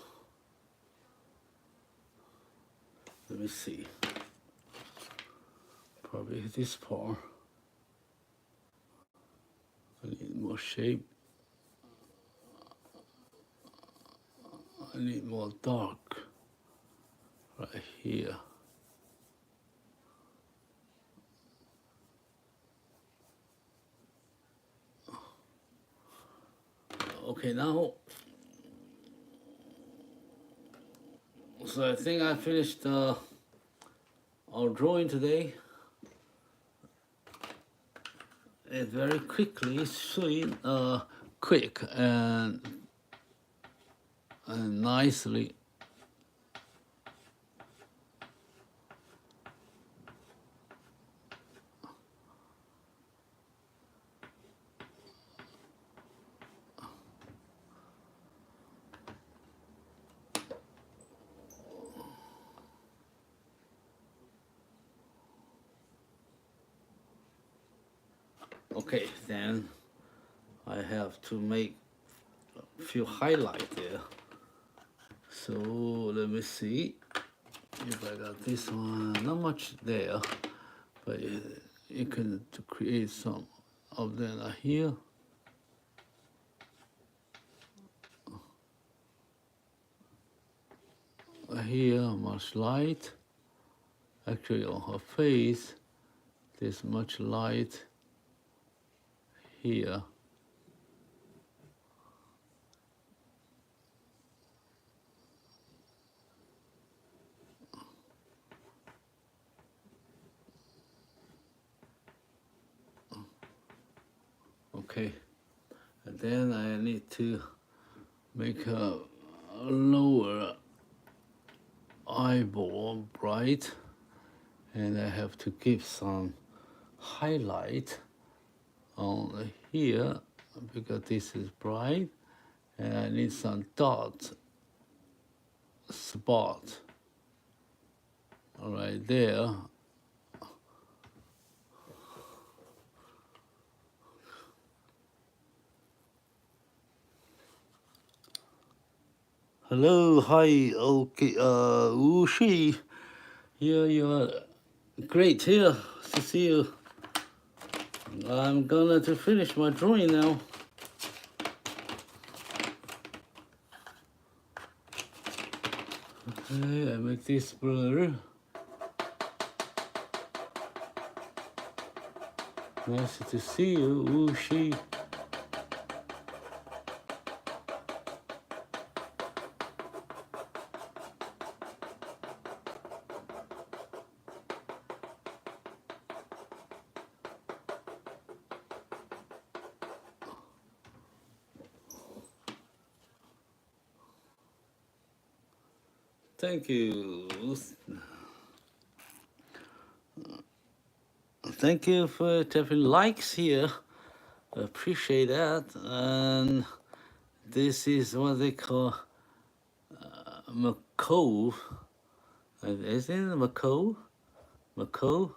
let me see. Probably this part. I need more shape. I need more dark right here. Okay, now, so I think I finished our drawing today. It's very quickly, sweet, quick and nicely. Okay, then I have to make a few highlights there. So let me see if I got this one. Not much there, but you can create some of them here. Here, much light. Actually, on her face, there's much light here. Okay, and then I need to make a lower eyeball bright, and I have to give some highlight on here because this is bright, and I need some dot spot right there. Hello, hi, okay, Wushi, you are great here to see you. I'm gonna to finish my drawing now. Okay, I make this blur. Nice to see you, Wushi. Thank you. Thank you for tapping likes here. Appreciate that. And this is what they call Macaw. Isn't it Macaw? Macaw.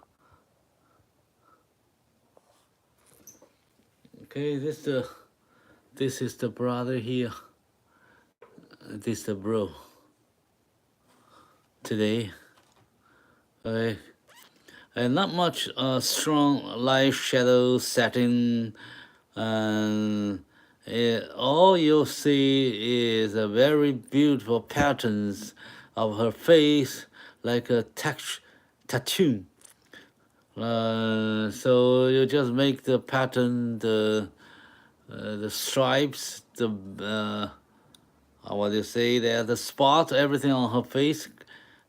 Okay, this is the brother here. This is the bro. Today, okay, and not much strong light, shadow, setting, and all you'll see is a very beautiful patterns of her face, like a tattoo. So you just make the pattern, the stripes, the what do you say there, the spot, everything on her face,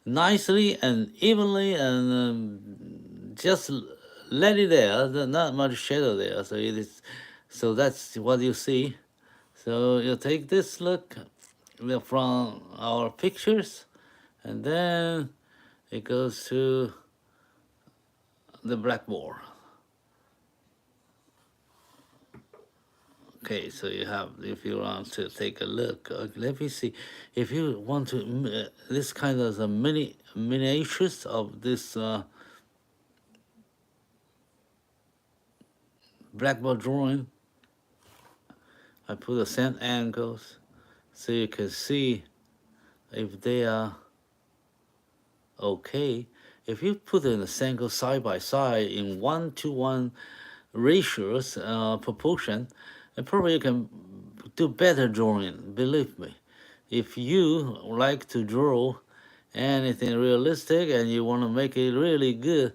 nicely and evenly, and just let it there. Not much shadow there, so it is. So that's what you see. So you take this look from our pictures, and then it goes to the blackboard. Okay, so you have, if you want to take a look, let me see. If you want to, this kind of a miniatures of this blackboard drawing, I put the same angles so you can see if they are okay. If you put in a single side by side in 1-to-1 ratios, proportion, and probably you can do better drawing, believe me. If you like to draw anything realistic and you want to make it really good,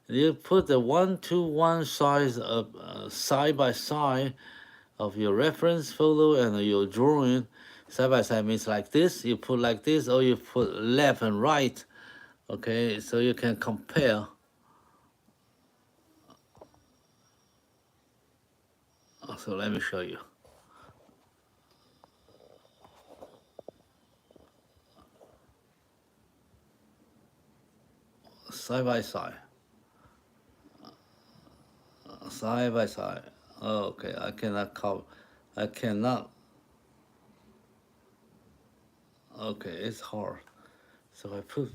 you put the 1-to-1 size of side by side of your reference photo and your drawing. Side by side means like this, you put like this, or you put left and right. Okay, so you can compare. So let me show you. Side by side. Side by side. Okay, I cannot cover. I cannot. Okay, it's hard. So I put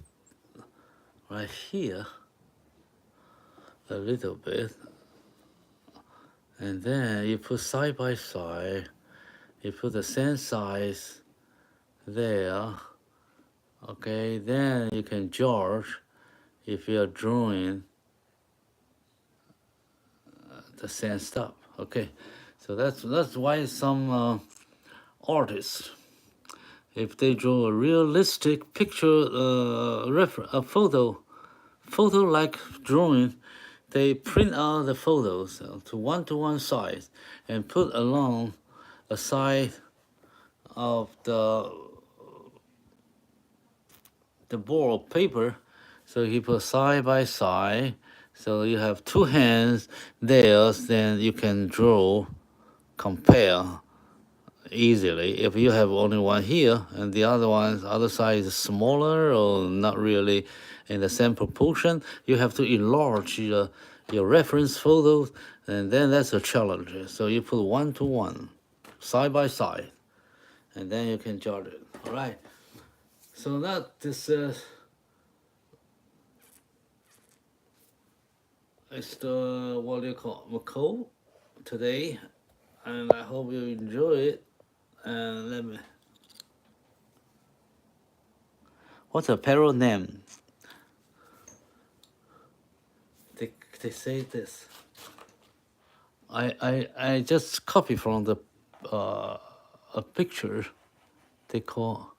right here a little bit. And then you put side by side. You put the same size there. Okay, then you can judge if you're drawing the same stuff. Okay, so that's why some artists, if they draw a realistic picture, a photo like drawing, they print out the photos to 1-to-1 size and put along a side of the board of paper. So he put side by side. So you have two hands there, then you can draw, compare easily. If you have only one here and the other side is smaller or not really in the same proportion, you have to enlarge your reference photos, and then that's a challenge. So you put 1-to-1, side by side, and then you can judge it. All right. So that this is the what do you call Macaw today, and I hope you enjoy it. And let me. What's a parrot name? They say this. I just copy from the a picture. They call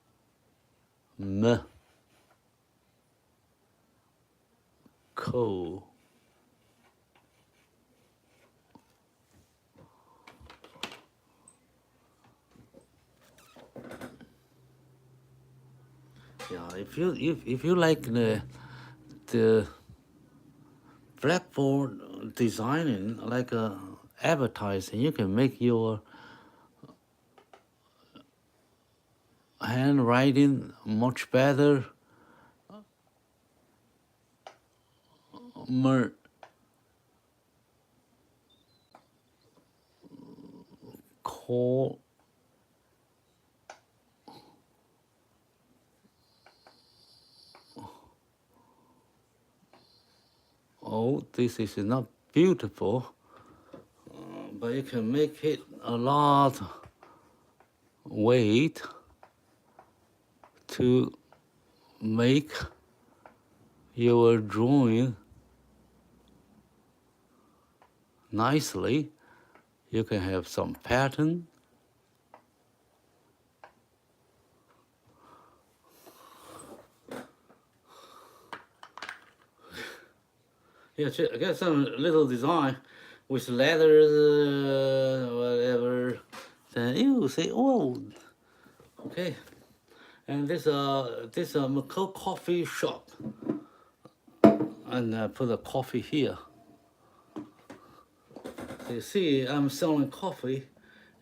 Macaw. Yeah, if you like the blackboard designing like a advertising, you can make your handwriting much better. Call oh, this is not beautiful, but you can make it a lot weight to make your drawing nicely. You can have some pattern. Yeah, get some little design with letters, whatever. Then you say, oh, okay. And this McCall coffee shop, and put a coffee here. So you see, I'm selling coffee,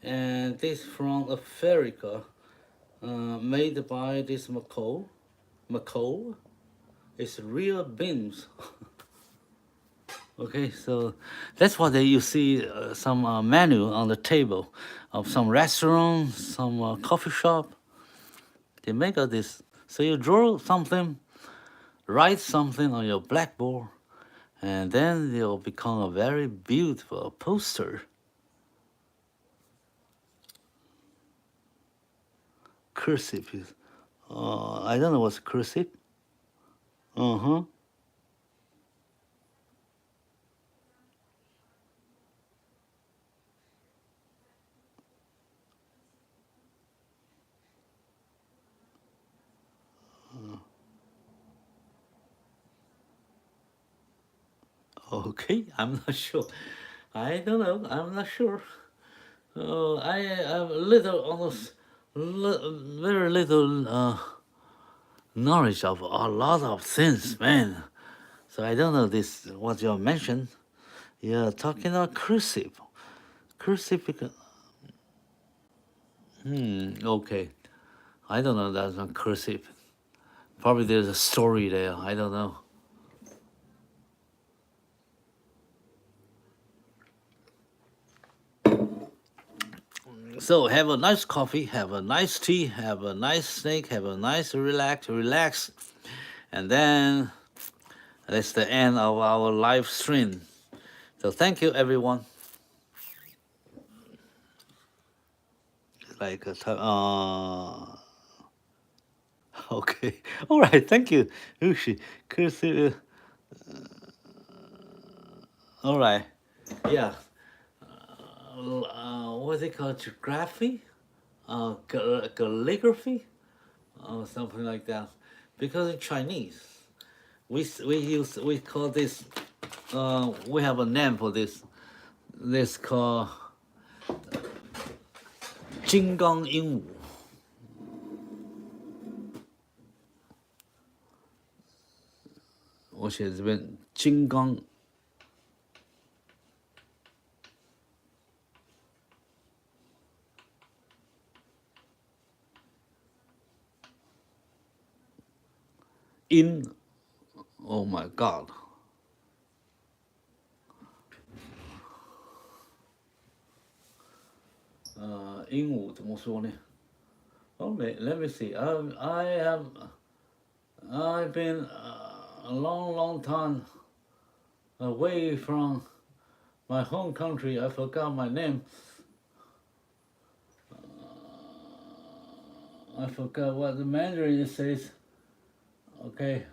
and this from Africa, made by this McCall. McCall, it's real beans. Okay, so that's what you see some menu on the table of some restaurant, some coffee shop. They make all this. So you draw something, write something on your blackboard, and then it'll become a very beautiful poster. Cursive is, I don't know what's cursive. Uh-huh. Okay, I'm not sure. I don't know. I'm not sure. I have little, almost very little knowledge of a lot of things, man. So I don't know this what you mentioned. You're talking about cursive. Cursive because okay. I don't know that's not cursive. Probably there's a story there. I don't know. So have a nice coffee, have a nice tea, have a nice snack, have a nice relax, and then that's the end of our live stream. So thank you everyone. Like okay, all right, thank you, Ushi. Cursive. All right, yeah. What's it called? Geography, calligraphy, or something like that. Because in Chinese, we call this. We have a name for this. This called 金刚鹦鹉。我写这边金刚。鹰 ，Oh my God！ 鹦鹉怎么说呢？Okay, let me see. I've been a long time away from my home country. I forgot my name. I forgot what the Mandarin says. Okay.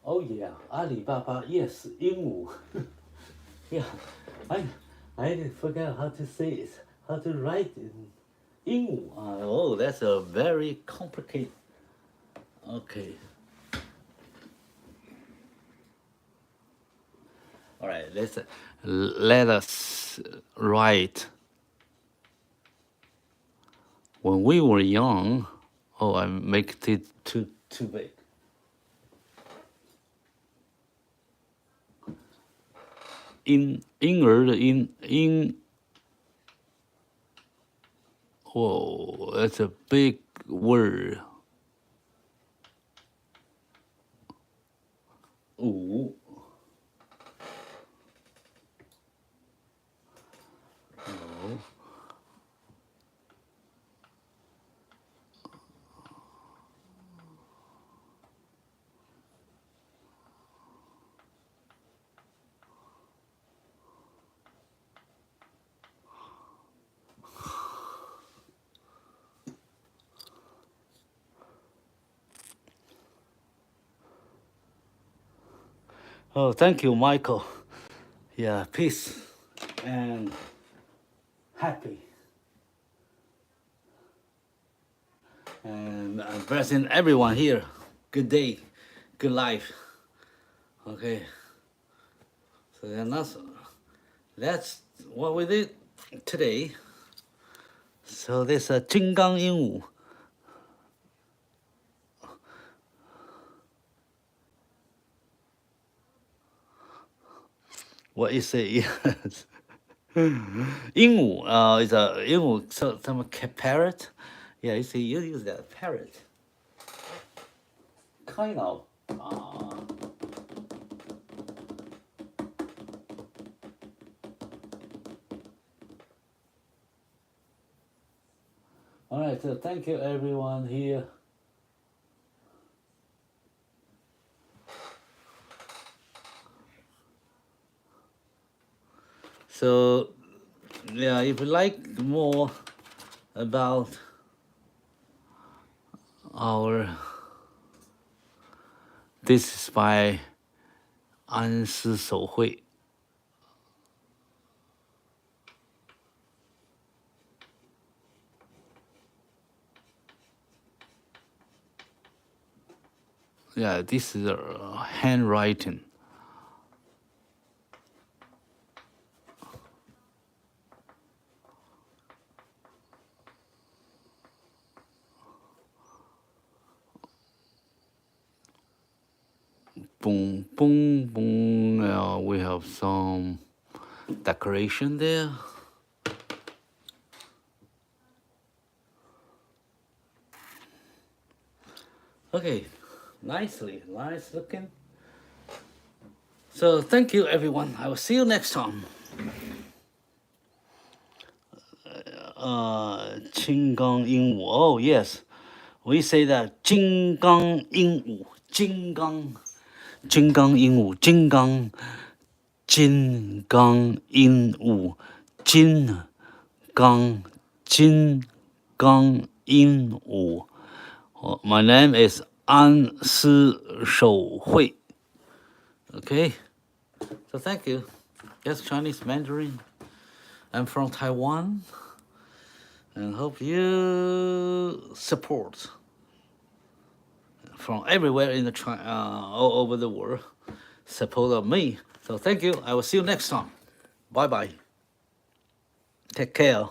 Oh yeah, Alibaba. Yes, 鹦鹉. Yeah, I forgot how to say it, how to write it. 鹦鹉. Oh, that's a very complicated. Okay. All right. Let us write When we were young, oh, I make it too big. In 婴儿的婴 Whoa, that's a big word. 五 Oh, thank you, Michael. Yeah, peace and happy. And I'm blessing everyone here. Good day, good life. Okay. So then that's what we did today. So this 金刚鹦鹉. What is it? Yes. 鹦鹉 is a 鹦鹉, so some parrot. Yeah, you see, you use that parrot. Kind of. All right, so thank you everyone here. So, yeah, if you like more about this is by 安师手绘. Yeah, this is handwriting. Boom, boom, boom. We have some decoration there. Okay, nice looking. So thank you everyone. I will see you next time. 金刚鹦鹉. Oh yes, we say that 金刚鹦鹉. 金刚鹦鹉. 金刚鹦鹉. 金刚鹦鹉. My name is 安师手绘. Okay, so thank you. Yes, Chinese Mandarin. I'm from Taiwan, and hope you support from everywhere in the all over the world. Support me. So thank you. I will see you next time. Bye bye. Take care.